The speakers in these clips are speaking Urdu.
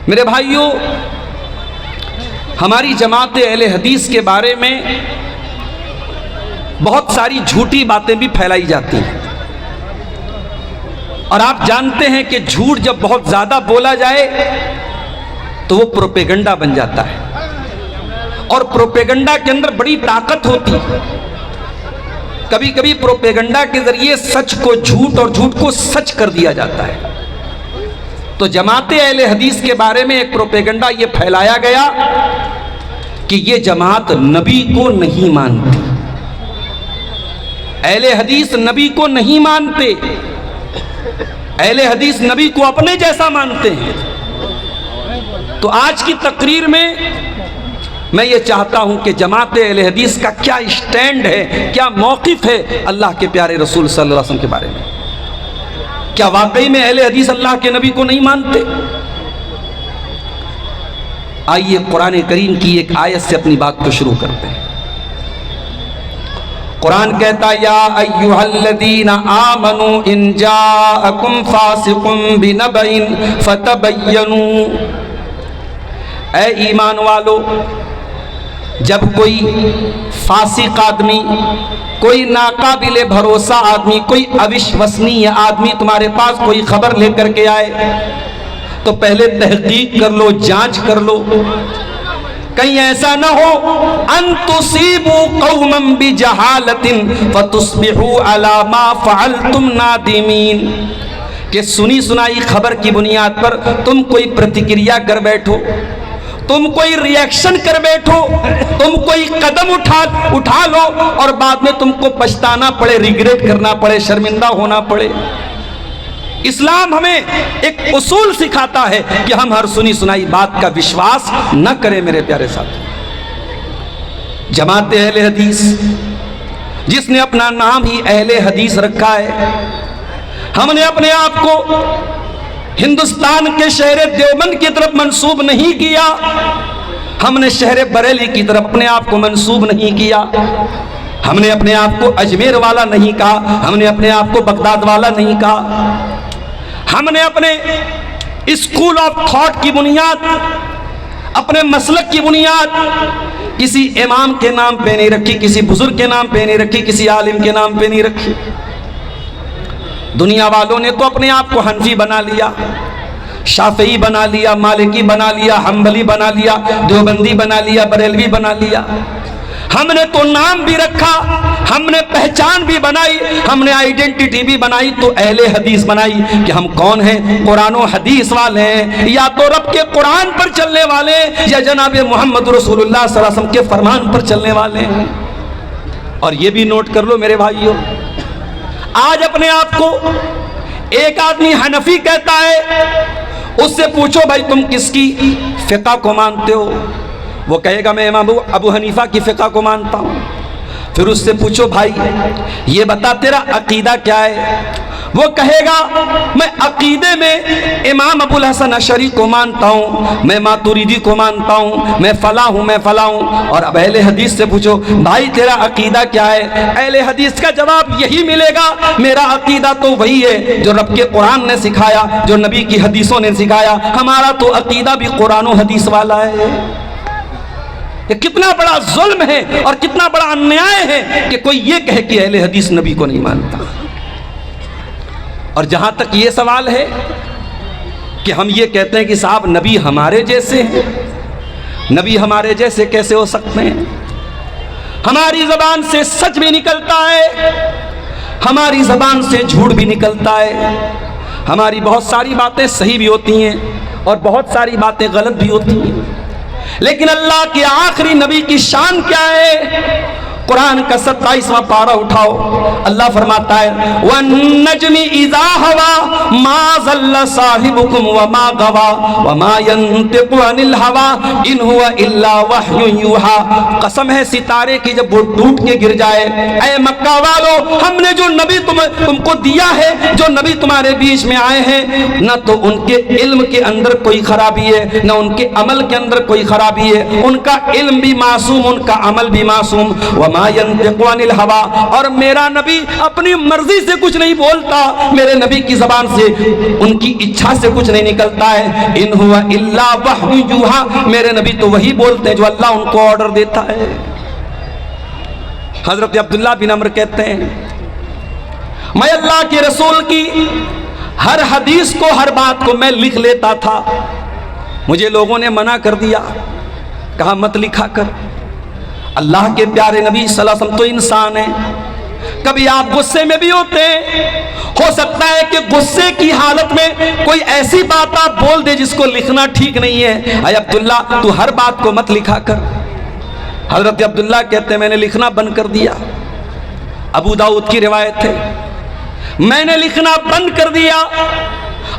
میرے بھائیوں، ہماری جماعت اہل حدیث کے بارے میں بہت ساری جھوٹی باتیں بھی پھیلائی جاتی ہیں، اور آپ جانتے ہیں کہ جھوٹ جب بہت زیادہ بولا جائے تو وہ پروپیگنڈا بن جاتا ہے، اور پروپیگنڈا کے اندر بڑی طاقت ہوتی ہے۔ کبھی کبھی پروپیگنڈا کے ذریعے سچ کو جھوٹ اور جھوٹ کو سچ کر دیا جاتا ہے۔ تو جماعت اہل حدیث کے بارے میں ایک پروپیگنڈا یہ پھیلایا گیا کہ یہ جماعت نبی کو نہیں مانتی، اہل حدیث نبی کو نہیں مانتے، اہل حدیث نبی کو اپنے جیسا مانتے ہیں۔ تو آج کی تقریر میں میں یہ چاہتا ہوں کہ جماعت اہل حدیث کا کیا اسٹینڈ ہے، کیا موقف ہے اللہ کے پیارے رسول صلی اللہ علیہ وسلم کے بارے میں۔ کیا واقعی میں اہل حدیث اللہ کے نبی کو نہیں مانتے؟ آئیے قرآن کریم کی ایک آیت سے اپنی بات کو شروع کرتے ہیں۔ قرآن کہتا یا ایھا الذین آمنوا ان جاءکم فاسق بنبأ فتبینوا، اے ایمان والو، جب کوئی فاسق آدمی، کوئی ناقابل بھروسہ آدمی، کوئی اوشوسنیہ آدمی تمہارے پاس کوئی خبر لے کر کے آئے تو پہلے تحقیق کر لو، جانچ کر لو، کہیں ایسا نہ ہو ان تصیبوا قوما بجہالۃ فتصبحوا علی ما فعلتم نادمین، کہ سنی سنائی خبر کی بنیاد پر تم کوئی پرتکریا کر بیٹھو، تم کوئی ریاکشن کر بیٹھو، تم کوئی قدم اٹھا لو اور بعد میں تم کو پچھتانا پڑے، ریگریٹ کرنا پڑے، شرمندہ ہونا پڑے۔ اسلام ہمیں ایک اصول سکھاتا ہے کہ ہم ہر سنی سنائی بات کا وشواس نہ کریں۔ میرے پیارے ساتھی، جماعت اہل حدیث جس نے اپنا نام ہی اہل حدیث رکھا ہے، ہم نے اپنے آپ کو ہندوستان کے شہر دیوبند کی طرف منسوب نہیں کیا، ہم نے شہر بریلی کی طرف اپنے آپ کو منسوب نہیں کیا، ہم نے اپنے آپ کو اجمیر والا نہیں کہا، ہم نے اپنے آپ کو بغداد والا نہیں کہا، ہم نے اپنے اسکول آف تھاٹ کی بنیاد، اپنے مسلک کی بنیاد کسی امام کے نام پہ نہیں رکھی، کسی بزرگ کے نام پہ نہیں رکھی، کسی عالم کے نام پہ نہیں رکھی۔ دنیا والوں نے تو اپنے آپ کو حنفی بنا لیا، شافعی بنا لیا، مالکی بنا لیا، حنبلی بنا لیا، دیوبندی بنا لیا، بریلوی بنا لیا۔ ہم نے تو نام بھی رکھا، ہم نے پہچان بھی بنائی، ہم نے آئیڈینٹیٹی بھی بنائی، تو اہل حدیث بنائی کہ ہم کون ہیں؟ قرآن و حدیث والے ہیں، یا تو رب کے قرآن پر چلنے والے یا جناب محمد رسول اللہ صلی اللہ علیہ وسلم کے فرمان پر چلنے والے ہیں۔ اور یہ بھی نوٹ کر لو میرے بھائیوں، آج اپنے آپ کو ایک آدمی حنفی کہتا ہے، اس سے پوچھو بھائی تم کس کی فقہ کو مانتے ہو؟ وہ کہے گا میں امام ابو حنیفہ کی فقہ کو مانتا ہوں۔ پھر اس سے پوچھو بھائی یہ بتا تیرا عقیدہ کیا ہے؟ وہ کہے گا میں عقیدے میں امام ابو الحسن اشعری کو مانتا ہوں، میں ماتوریدی کو مانتا ہوں، میں فلاں ہوں، میں فلاں ہوں۔ اور اب اہل حدیث سے پوچھو بھائی تیرا عقیدہ کیا ہے؟ اہل حدیث کا جواب یہی ملے گا، میرا عقیدہ تو وہی ہے جو رب کے قرآن نے سکھایا، جو نبی کی حدیثوں نے سکھایا، ہمارا تو عقیدہ بھی قرآن و حدیث والا ہے۔ یہ کتنا بڑا ظلم ہے اور کتنا بڑا انیائے ہے کہ کوئی یہ کہے کہ اہل حدیث نبی کو نہیں مانتا۔ اور جہاں تک یہ سوال ہے کہ ہم یہ کہتے ہیں کہ صاحب نبی ہمارے جیسے ہیں، نبی ہمارے جیسے کیسے ہو سکتے ہیں؟ ہماری زبان سے سچ بھی نکلتا ہے، ہماری زبان سے جھوٹ بھی نکلتا ہے، ہماری بہت ساری باتیں صحیح بھی ہوتی ہیں اور بہت ساری باتیں غلط بھی ہوتی ہیں، لیکن اللہ کے آخری نبی کی شان کیا ہے؟ قرآن کا 27واں پارہ اٹھاؤ، اللہ فرماتا ہے وَالنَّجْمِ إِذَا هَوَى مَا ضَلَّ صَاحِبُكُمْ وَمَا غَوَى وَمَا يَنطِقُ عَنِ الْهَوَى إِنْ هُوَ إِلَّا وَحْيٌ يُوحَىٰ۔ قسم ہے ستارے کی جب وہ ٹوٹ کے گر جائے، اے مکہ والو ہم نے جو نبی تم کو دیا ہے، جو نبی تمہارے بیچ میں آئے ہیں، نہ تو ان کے علم کے اندر کوئی خرابی ہے، نہ ان کے عمل کے اندر کوئی خرابی ہے، ان کا علم بھی معصوم، ان کا عمل بھی معصوم۔ وَمَا ما ينطق عن الهوى، اور میرا نبی اپنی مرضی سے کچھ نہیں بولتا، میرے نبی کی زبان سے ان کی اچھا سے کچھ نہیں نکلتا ہے، ان هو الا وحی یوحی، میرے نبی تو وہی بولتے ہیں جو اللہ ان کو آرڈر دیتا ہے۔ حضرت عبداللہ بن عمر کہتے ہیں میں اللہ کے رسول کی ہر حدیث کو، ہر بات کو میں لکھ لیتا تھا، مجھے لوگوں نے منع کر دیا، کہا مت لکھا کر، اللہ کے پیارے نبی صلی اللہ علیہ وسلم تو انسان ہیں، کبھی آپ غصے میں بھی ہوتے ہیں، ہو سکتا ہے کہ غصے کی حالت میں کوئی ایسی بات آپ بول دے جس کو لکھنا ٹھیک نہیں ہے، اے عبداللہ تو ہر بات کو مت لکھا کر۔ حضرت عبداللہ کہتے ہیں میں نے لکھنا بند کر دیا، ابو داؤد کی روایت ہے، میں نے لکھنا بند کر دیا،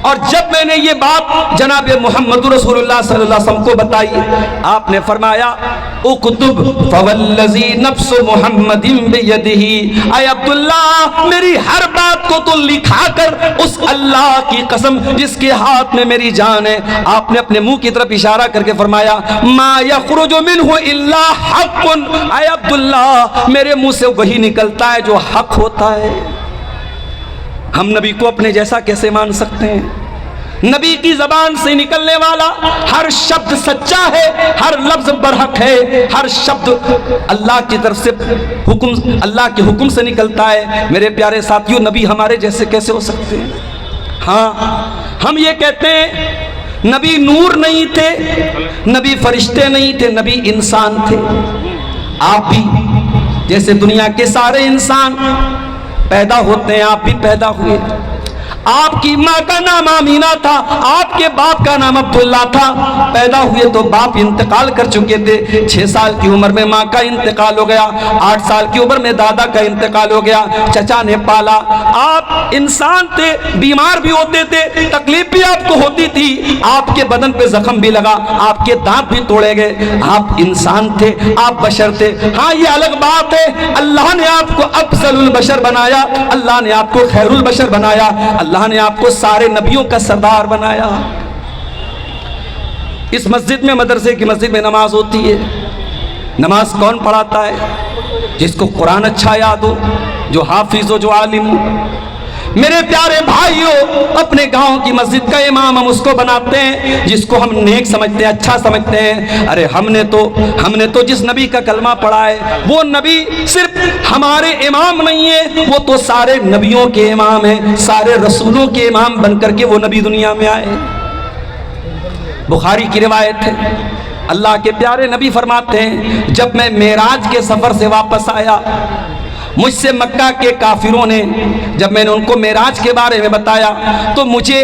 اور جب میں نے یہ بات جناب محمد رسول اللہ صلی اللہ علیہ وسلم کو بتائی، آپ نے فرمایا اکتب فوالذی نفس محمد بیدہ، اے عبداللہ میری ہر بات کو تو لکھا کر، اس اللہ کی قسم جس کے ہاتھ میں میری جان ہے۔ آپ نے اپنے منہ کی طرف اشارہ کر کے فرمایا ما یخرج منہ الا حق، اے عبداللہ میرے منہ سے وہی نکلتا ہے جو حق ہوتا ہے۔ ہم نبی کو اپنے جیسا کیسے مان سکتے ہیں؟ نبی کی زبان سے نکلنے والا ہر شبد سچا ہے، ہر لفظ برحق ہے، ہر شبد اللہ کی طرف سے اللہ کے حکم سے نکلتا ہے۔ میرے پیارے ساتھیوں، نبی ہمارے جیسے کیسے ہو سکتے ہیں؟ ہاں ہم یہ کہتے ہیں نبی نور نہیں تھے، نبی فرشتے نہیں تھے، نبی انسان تھے۔ آپ بھی جیسے دنیا کے سارے انسان پیدا ہوتے ہیں، آپ بھی پیدا ہوئے۔ آپ کی ماں کا نام آمینہ تھا، آپ کے باپ کا نام عبداللہ تھا۔ پیدا ہوئے تو باپ انتقال کر چکے تھے، 6 سال کی عمر میں ماں کا انتقال ہو گیا، 8 سال کی عمر میں دادا کا انتقال ہو گیا، چچا نے پالا۔ آپ انسان تھے، بیمار بھی ہوتے تھے، تکلیف بھی آپ کو ہوتی تھی، آپ کے بدن پہ زخم بھی لگا، آپ کے دانت بھی توڑے گئے، آپ انسان تھے، آپ بشر تھے۔ ہاں یہ الگ بات ہے، اللہ نے آپ کو افضل البشر بنایا، اللہ نے آپ کو خیر البشر بنایا، اللہ نے آپ کو سارے نبیوں کا سردار بنایا۔ اس مسجد میں، مدرسے کی مسجد میں نماز ہوتی ہے، نماز کون پڑھاتا ہے؟ جس کو قرآن اچھا یاد ہو، جو حافظ ہو، جو عالم ہو۔ میرے پیارے بھائیوں، اپنے گاؤں کی مسجد کا امام ہم اس کو بناتے ہیں جس کو ہم نیک سمجھتے ہیں، اچھا سمجھتے ہیں۔ ارے ہم نے تو جس نبی کا کلمہ پڑھا ہے، وہ نبی صرف ہمارے امام نہیں ہے، وہ تو سارے نبیوں کے امام ہیں، سارے رسولوں کے امام بن کر کے وہ نبی دنیا میں آئے۔ بخاری کی روایت ہے، اللہ کے پیارے نبی فرماتے ہیں جب میں معراج کے سفر سے واپس آیا، مجھ سے مکہ کے کافروں نے، جب میں نے ان کو معراج کے بارے میں بتایا تو مجھے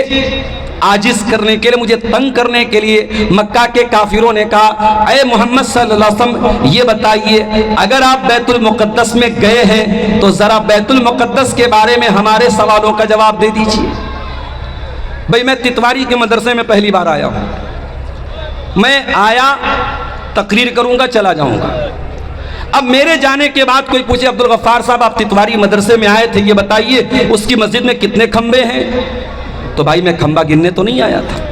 عاجز کرنے کے لیے، مجھے تنگ کرنے کے لیے مکہ کے کافروں نے کہا اے محمد صلی اللہ علیہ وسلم یہ بتائیے اگر آپ بیت المقدس میں گئے ہیں تو ذرا بیت المقدس کے بارے میں ہمارے سوالوں کا جواب دے دیجیے۔ بھئی میں تتواری کے مدرسے میں پہلی بار آیا ہوں، میں آیا تقریر کروں گا چلا جاؤں گا۔ اب میرے جانے کے بعد کوئی پوچھے عبدالغفار صاحب آپ تتواری مدرسے میں آئے تھے، یہ بتائیے اس کی مسجد میں کتنے کھمبے ہیں؟ تو بھائی میں کھمبا گننے تو نہیں آیا تھا۔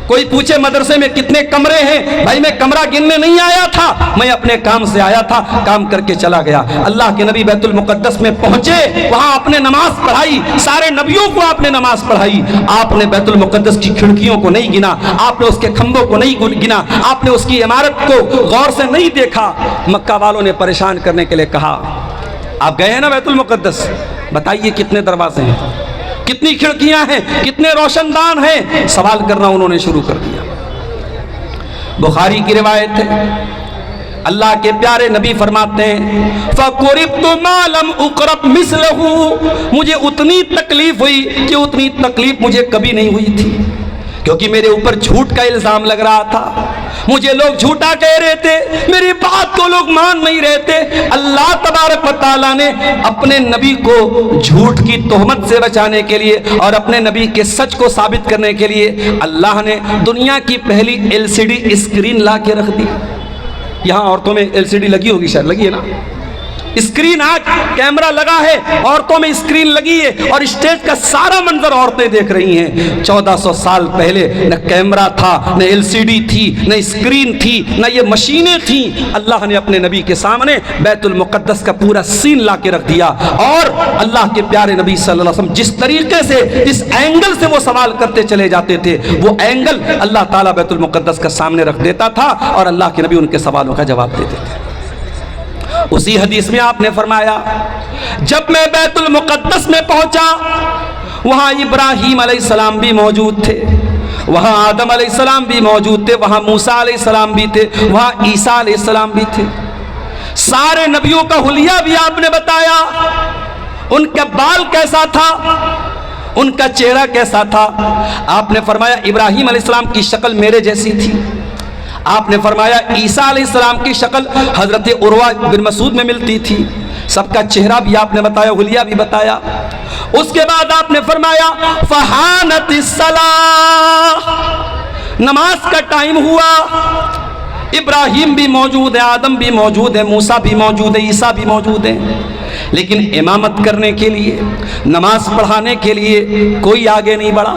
کوئی پوچھے مدرسے میں کتنے کمرے ہیں؟ بھائی میں کمرہ گننے نہیں آیا تھا، میں اپنے کام سے آیا تھا، کام کر کے چلا گیا۔ اللہ کے نبی بیت المقدس میں پہنچے، وہاں آپ نے نماز پڑھائی، سارے نبیوں کو آپ نے نماز پڑھائی۔ آپ نے بیت المقدس کی کھڑکیوں کو نہیں گنا، آپ نے اس کے کھمبوں کو نہیں گنا، آپ نے اس کی عمارت کو غور سے نہیں دیکھا۔ مکہ والوں نے پریشان کرنے کے لیے کہا آپ گئے ہیں نا بیت المقدس، بتائیے کتنے دروازے ہیں، کتنی کھڑکیاں ہیں، کتنے روشن دان ہیں؟ سوال کرنا انہوں نے شروع کر دیا۔ بخاری کی روایت ہے، اللہ کے پیارے نبی فرماتے ہیں فَقُرِبْتُ مَا لَمْ أُقْرَبْ مِثْلَهُ، مجھے اتنی تکلیف ہوئی کہ اتنی تکلیف مجھے کبھی نہیں ہوئی تھی، کیونکہ میرے اوپر جھوٹ کا الزام لگ رہا تھا، مجھے لوگ جھوٹا کہہ رہے تھے، میری بات کو لوگ مان نہیں رہے تھے۔ اللہ تبارک و تعالیٰ نے اپنے نبی کو جھوٹ کی تہمت سے بچانے کے لیے اور اپنے نبی کے سچ کو ثابت کرنے کے لیے اللہ نے دنیا کی پہلی LCD اسکرین لا کے رکھ دی۔ یہاں عورتوں میں LCD لگی ہوگی، شاید لگی ہے نا، اسکرین آج کیمرہ لگا ہے، عورتوں میں اسکرین لگی ہے اور اسٹیج کا سارا منظر عورتیں دیکھ رہی ہیں۔ 1400 سال پہلے نہ کیمرہ تھا، نہ LCD تھی، نہ اسکرین تھی، نہ یہ مشینیں تھیں۔ اللہ نے اپنے نبی کے سامنے بیت المقدس کا پورا سین لا کے رکھ دیا، اور اللہ کے پیارے نبی صلی اللہ علیہ وسلم جس طریقے سے، جس اینگل سے وہ سوال کرتے چلے جاتے تھے، وہ اینگل اللہ تعالیٰ بیت المقدس کا سامنے رکھ دیتا تھا اور اللہ کے نبی ان کے سوالوں کا جواب دیتے تھے۔ اسی حدیث میں آپ نے فرمایا، جب میں بیت المقدس میں پہنچا، وہاں ابراہیم علیہ السلام بھی موجود تھے، وہاں آدم علیہ السلام بھی موجود تھے، وہاں موسیٰ علیہ السلام بھی تھے، وہاں عیسیٰ علیہ السلام بھی تھے۔ سارے نبیوں کا حلیہ بھی آپ نے بتایا، ان کا بال کیسا تھا، ان کا چہرہ کیسا تھا۔ آپ نے فرمایا ابراہیم علیہ السلام کی شکل میرے جیسی تھی، آپ نے فرمایا عیسیٰ علیہ السلام کی شکل حضرت عروہ بن مسعود میں ملتی تھی۔ سب کا چہرہ بھی آپ نے بتایا، حلیہ بھی بتایا۔ اس کے بعد آپ نے فرمایا فحانت الصلاۃ، نماز کا ٹائم ہوا، ابراہیم بھی موجود ہے، آدم بھی موجود ہے، موسیٰ بھی موجود ہے، عیسیٰ بھی موجود ہے، لیکن امامت کرنے کے لیے، نماز پڑھانے کے لیے کوئی آگے نہیں بڑھا۔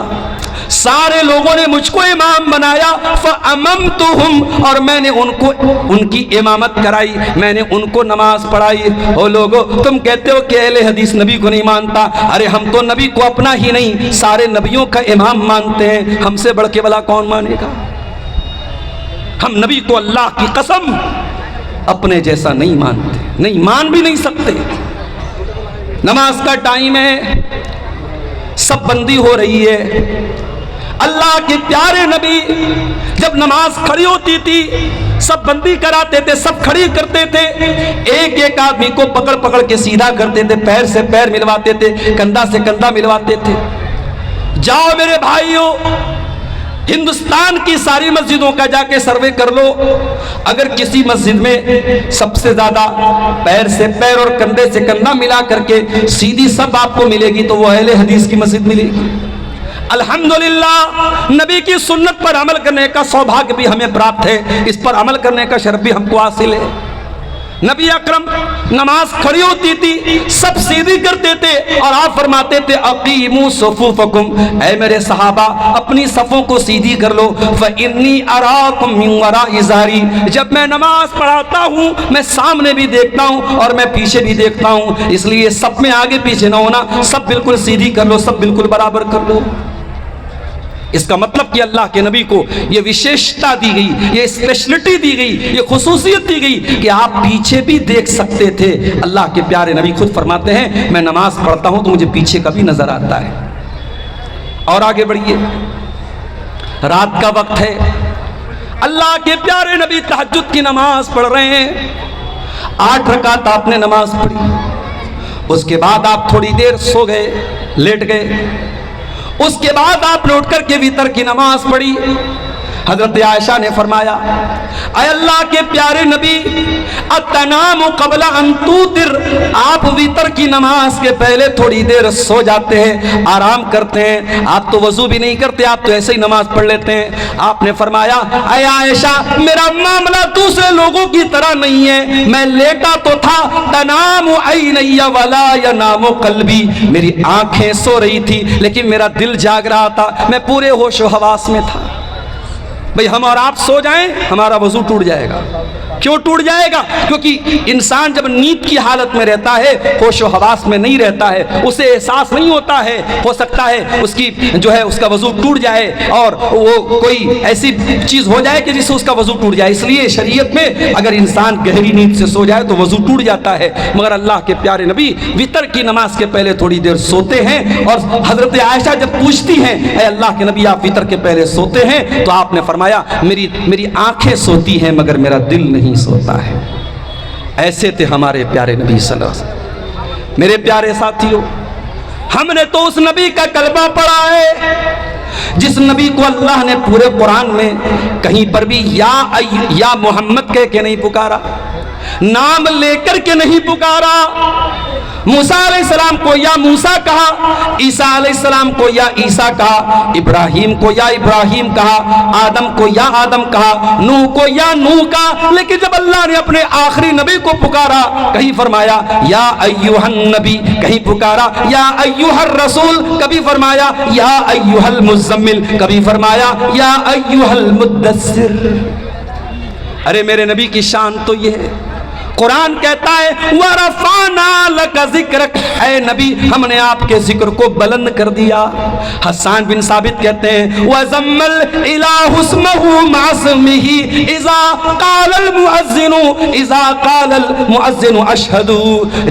سارے لوگوں نے مجھ کو امام بنایا، فَأَمَمْتُهُمْ، اور میں نے ان کی امامت کرائی، میں نے ان کو نماز پڑھائی۔ او لوگو، تم کہتے ہو کہ اہل حدیث نبی کو نہیں مانتا، ارے ہم تو نبی کو اپنا ہی نہیں سارے نبیوں کا امام مانتے ہیں، ہم سے بڑھ کے بھلا کون مانے گا؟ ہم نبی کو اللہ کی قسم اپنے جیسا نہیں مانتے، نہیں مان بھی نہیں سکتے۔ نماز کا ٹائم ہے، سب بندی ہو رہی ہے، اللہ کے پیارے نبی جب نماز کھڑی ہوتی تھی سب بندی کراتے تھے، سب کھڑی کرتے تھے، ایک ایک آدمی کو پکڑ پکڑ کے سیدھا کرتے تھے، پیر سے پیر ملواتے تھے، کندھا سے کندھا ملواتے تھے۔ جاؤ میرے بھائیوں، ہندوستان کی ساری مسجدوں کا جا کے سروے کر لو، اگر کسی مسجد میں سب سے زیادہ پیر سے پیر اور کندھے سے کندھا ملا کر کے سیدھی سب آپ کو ملے گی تو وہ اہل حدیث کی مسجد ملے گی۔ الحمدللہ نبی کی سنت پر عمل کرنے کا سوبھاگیہ بھی ہمیں پراپت ہے، اس پر عمل کرنے کا شرف بھی ہم کو حاصل ہے۔ نبی اکرم نماز کھڑی ہوتی تھی، سب سیدھی کرتے تھے اور آپ فرماتے تھے اقیموا صفوفکم، اے میرے صحابہ اپنی صفوں کو سیدھی کر لو، فانی اراکم من وراء ظہری، جب میں نماز پڑھاتا ہوں میں سامنے بھی دیکھتا ہوں اور میں پیچھے بھی دیکھتا ہوں، اس لیے سب میں آگے پیچھے نہ ہونا، سب بالکل سیدھی کر لو، سب بالکل برابر کر لو۔ اس کا مطلب کہ اللہ کے نبی کو یہ وشیشتا دی گئی، یہ اسپیشلٹی دی گئی، یہ خصوصیت دی گئی کہ آپ پیچھے بھی دیکھ سکتے تھے۔ اللہ کے پیارے نبی خود فرماتے ہیں میں نماز پڑھتا ہوں تو مجھے پیچھے کا بھی نظر آتا ہے۔ اور آگے بڑھیے، رات کا وقت ہے، اللہ کے پیارے نبی تہجد کی نماز پڑھ رہے ہیں، 8 رکعت آپ نے نماز پڑھی، اس کے بعد آپ تھوڑی دیر سو گئے، لیٹ گئے، اس کے بعد آپ نے اٹھ کر کے وتر کی نماز پڑھی۔ حضرت عائشہ نے فرمایا اے اللہ کے پیارے نبی اتنام قبل ان توتر، آپ وتر کی نماز کے پہلے تھوڑی دیر سو جاتے ہیں، آرام کرتے ہیں، آپ تو وضو بھی نہیں کرتے، آپ تو ایسے ہی نماز پڑھ لیتے ہیں۔ آپ نے فرمایا اے عائشہ میرا معاملہ دوسرے لوگوں کی طرح نہیں ہے، میں لیٹا تو تھا، تنام عینی ولا ینام قلبی، میری آنکھیں سو رہی تھی لیکن میرا دل جاگ رہا تھا، میں پورے ہوش و حواس میں تھا۔ بھئی ہم اور آپ سو جائیں ہمارا وضو ٹوٹ جائے گا۔ کیوں ٹوٹ جائے گا؟ کیونکہ انسان جب نیند کی حالت میں رہتا ہے، ہوش و حواس میں نہیں رہتا ہے، اسے احساس نہیں ہوتا ہے، ہو سکتا ہے اس کی جو ہے اس کا وضو ٹوٹ جائے اور وہ کوئی ایسی چیز ہو جائے کہ جس سے اس کا وضو ٹوٹ جائے۔ اس لیے شریعت میں اگر انسان گہری نیند سے سو جائے تو وضو ٹوٹ جاتا ہے، مگر اللہ کے پیارے نبی وتر کی نماز کے پہلے تھوڑی دیر سوتے ہیں، اور حضرت عائشہ جب پوچھتی ہیں اے اللہ کے نبی آپ وتر کے پہلے سوتے ہیں، تو آپ نے فرمایا میری آنکھیں سوتی ہیں مگر میرا دل نہیں سوتا ہے۔ ایسے تھے ہمارے پیارے نبی صلی اللہ علیہ وسلم۔ میرے پیارے ساتھیوں، ہم نے تو اس نبی کا کلمہ پڑھا ہے جس نبی کو اللہ نے پورے قرآن میں کہیں پر بھی یا محمد کہہ کے نہیں پکارا، نام لے کر کے نہیں پکارا، موسیٰ علیہ السلام کو یا موسیٰ کہا، عیسیٰ علیہ السلام کو یا عیسیٰ کہا، ابراہیم کو یا ابراہیم کہا، آدم کو یا آدم کہا، نوح کو یا نوح کہا، لیکن جب اللہ نے اپنے آخری نبی کو پکارا، کہیں فرمایا یا ایھا النبی، کہیں پکارا یا ایھا الرسول، کبھی فرمایا یا ایھا المزمل، کبھی فرمایا یا ایھا المدثر۔ ارے میرے نبی کی شان تو یہ ہے، قرآن کہتا ہے وَرَفَعْنَا لَكَ ذِكْرَكَ، اے نبی ہم نے آپ کے ذکر کو بلند کر دیا۔ حسان بن ثابت کہتے ہیں وَزَمَّ الْإِلَٰهُ اسْمَهُ مَعَ اسْمِهِ إِذَا قَالَ الْمُؤَذِّنُ أَشْهَدُ،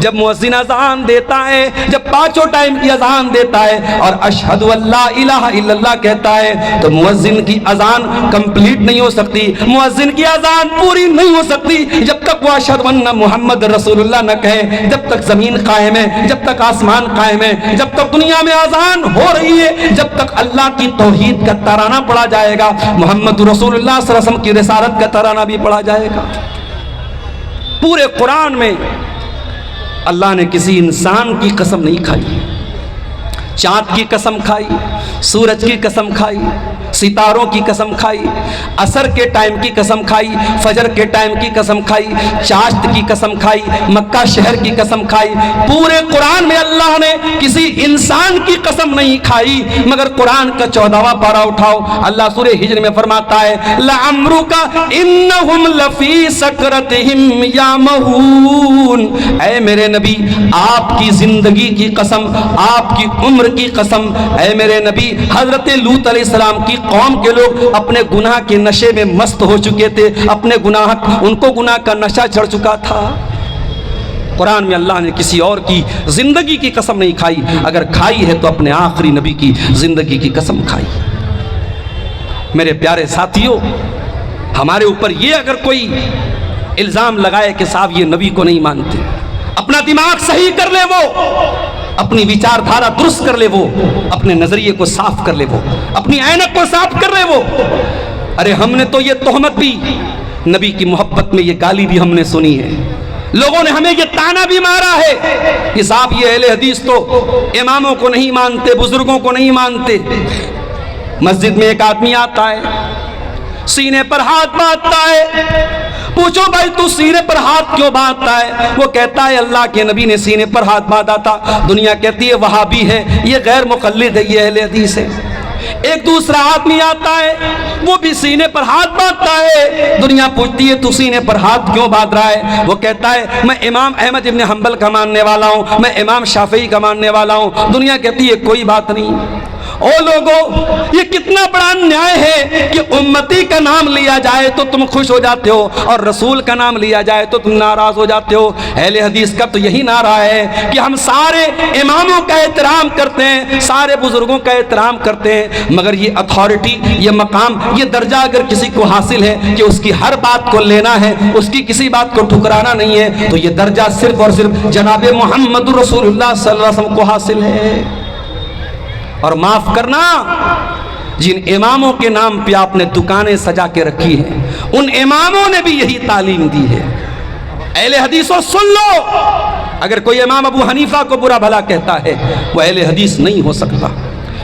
جب مؤذن اذان دیتا ہے، جب پانچوں ٹائم کی اذان دیتا ہے اور اشہدو اللہ الہ الا اللہ کہتا ہے، تو مؤذن کی اذان کمپلیٹ نہیں ہو سکتی، مؤذن کی اذان پوری نہیں ہو سکتی جب تک وہ اشہدو ان محمد رسول اللہ نہ کہے، جب تک زمین قائم ہے، جب تک آسمان قائم ہے، جب تک دنیا میں اذان ہو رہی ہے، جب تک اللہ کی توحید کا ترانہ پڑھا جائے گا، محمد رسول اللہ صلی اللہ علیہ وسلم کی رسالت کا ترانہ بھی پڑھا جائے گا۔ پورے قرآن میں اللہ نے کسی انسان کی قسم نہیں کھائی، چاند کی قسم کھائی، سورج کی قسم کھائی، ستاروں کی قسم کھائی، عصر کے ٹائم کی قسم کھائی، فجر کے ٹائم کی قسم کھائی، چاشت کی قسم کھائی، مکہ شہر کی قسم کھائی۔ پورے قرآن میں اللہ نے کسی انسان کی قسم نہیں کھائی، مگر قرآن کا 14واں پارہ اٹھاؤ، اللہ سورہ ہجر میں فرماتا ہے لَعَمْرُكَ إِنَّهُمْ لَفِي سَكْرَتِهِمْ يَعْمَهُونَ، اے میرے نبی آپ کی زندگی کی قسم، آپ کی عمر کی قسم، اے میرے نبی حضرت لوط علیہ السلام کی قوم کے لوگ اپنے گناہ کے نشے میں مست ہو چکے تھے، اپنے ان کو گناہ کا نشہ چڑھ چکا تھا۔ قرآن میں اللہ نے کسی اور کی زندگی کی قسم نہیں کھائی، اگر کھائی ہے تو اپنے آخری نبی کی زندگی کی قسم کھائی۔ میرے پیارے ساتھیوں، ہمارے اوپر یہ اگر کوئی الزام لگائے کہ صاحب یہ نبی کو نہیں مانتے، اپنا دماغ صحیح کر لے، وہ اپنی وچار دھارا درست کر لے، وہ اپنے نظریے کو صاف کر لے، وہ اپنی عینک کو صاف کر لے۔ وہ ارے ہم نے تو یہ تہمت بھی، نبی کی محبت میں یہ گالی بھی ہم نے سنی ہے، لوگوں نے ہمیں یہ تانا بھی مارا ہے کہ صاحب یہ اہل حدیث تو اماموں کو نہیں مانتے، بزرگوں کو نہیں مانتے۔ مسجد میں ایک آدمی آتا ہے، سینے پر ہاتھ باندھتا ہے، پوچھو بھائی تو سینے پر ہاتھ کیوں باندھتا ہے؟ وہ کہتا ہے اللہ کے نبی نے سینے پر ہاتھ باندھا تھا۔ دنیا کہتی ہے وہابی ہے، یہ غیر مقلد ہے، یہ اہل حدیث ہے۔ ایک دوسرا آدمی آتا ہے، وہ بھی سینے پر ہاتھ باندھتا ہے، دنیا پوچھتی ہے تو سینے پر ہاتھ کیوں باندھ رہا ہے؟ وہ کہتا ہے میں امام احمد ابن حنبل کا ماننے والا ہوں، میں امام شافعی کا ماننے والا ہوں۔ دنیا کہتی ہے کوئی بات نہیں۔ او لوگوں، یہ کتنا بڑا نیائے ہے کہ امتی کا نام لیا جائے تو تم خوش ہو جاتے ہو اور رسول کا نام لیا جائے تو تم ناراض ہو جاتے ہو۔ اہل حدیث کا تو یہی نعرہ ہے کہ ہم سارے اماموں کا احترام کرتے ہیں، سارے بزرگوں کا احترام کرتے ہیں، مگر یہ اتھارٹی، یہ مقام، یہ درجہ اگر کسی کو حاصل ہے کہ اس کی ہر بات کو لینا ہے، اس کی کسی بات کو ٹھکرانا نہیں ہے، تو یہ درجہ صرف اور صرف جناب محمد رسول اللہ صلی اللہ علیہ وسلم کو حاصل ہے۔ اور معاف کرنا، جن اماموں کے نام پہ آپ نے دکانیں سجا کے رکھی ہیں، ان اماموں نے بھی یہی تعلیم دی ہے۔ اہل حدیثوں سن لو، اگر کوئی امام ابو حنیفہ کو برا بھلا کہتا ہے وہ اہل حدیث نہیں ہو سکتا،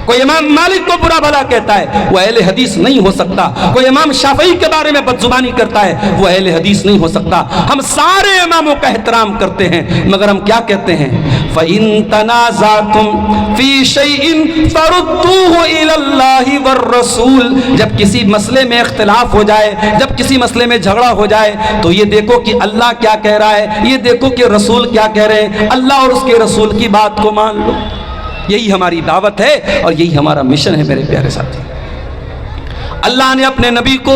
کوئی امام مالک کو برا بھلا کہتا ہے وہ اہل حدیث نہیں ہو سکتا، کوئی امام شافعی کے بارے میں بدزبانی کرتا ہے وہ اہل حدیث نہیں ہو سکتا۔ ہم سارے اماموں کا احترام کرتے ہیں، مگر ہم کیا کہتے ہیں فَإِن تَنَازَعْتُمْ فِي شَيْءٍ فَرُدُّوهُ إِلَى اللَّهِ وَالرَّسُولِ، جب کسی مسئلے میں اختلاف ہو جائے، جب کسی مسئلے میں جھگڑا ہو جائے تو یہ دیکھو کہ اللہ کیا کہہ رہا ہے، یہ دیکھو کہ رسول کیا کہہ رہے ہیں، اللہ اور اس کے رسول کی بات کو مان لو۔ یہی ہماری دعوت ہے اور یہی ہمارا مشن ہے میرے پیارے ساتھی۔ اللہ نے اپنے نبی کو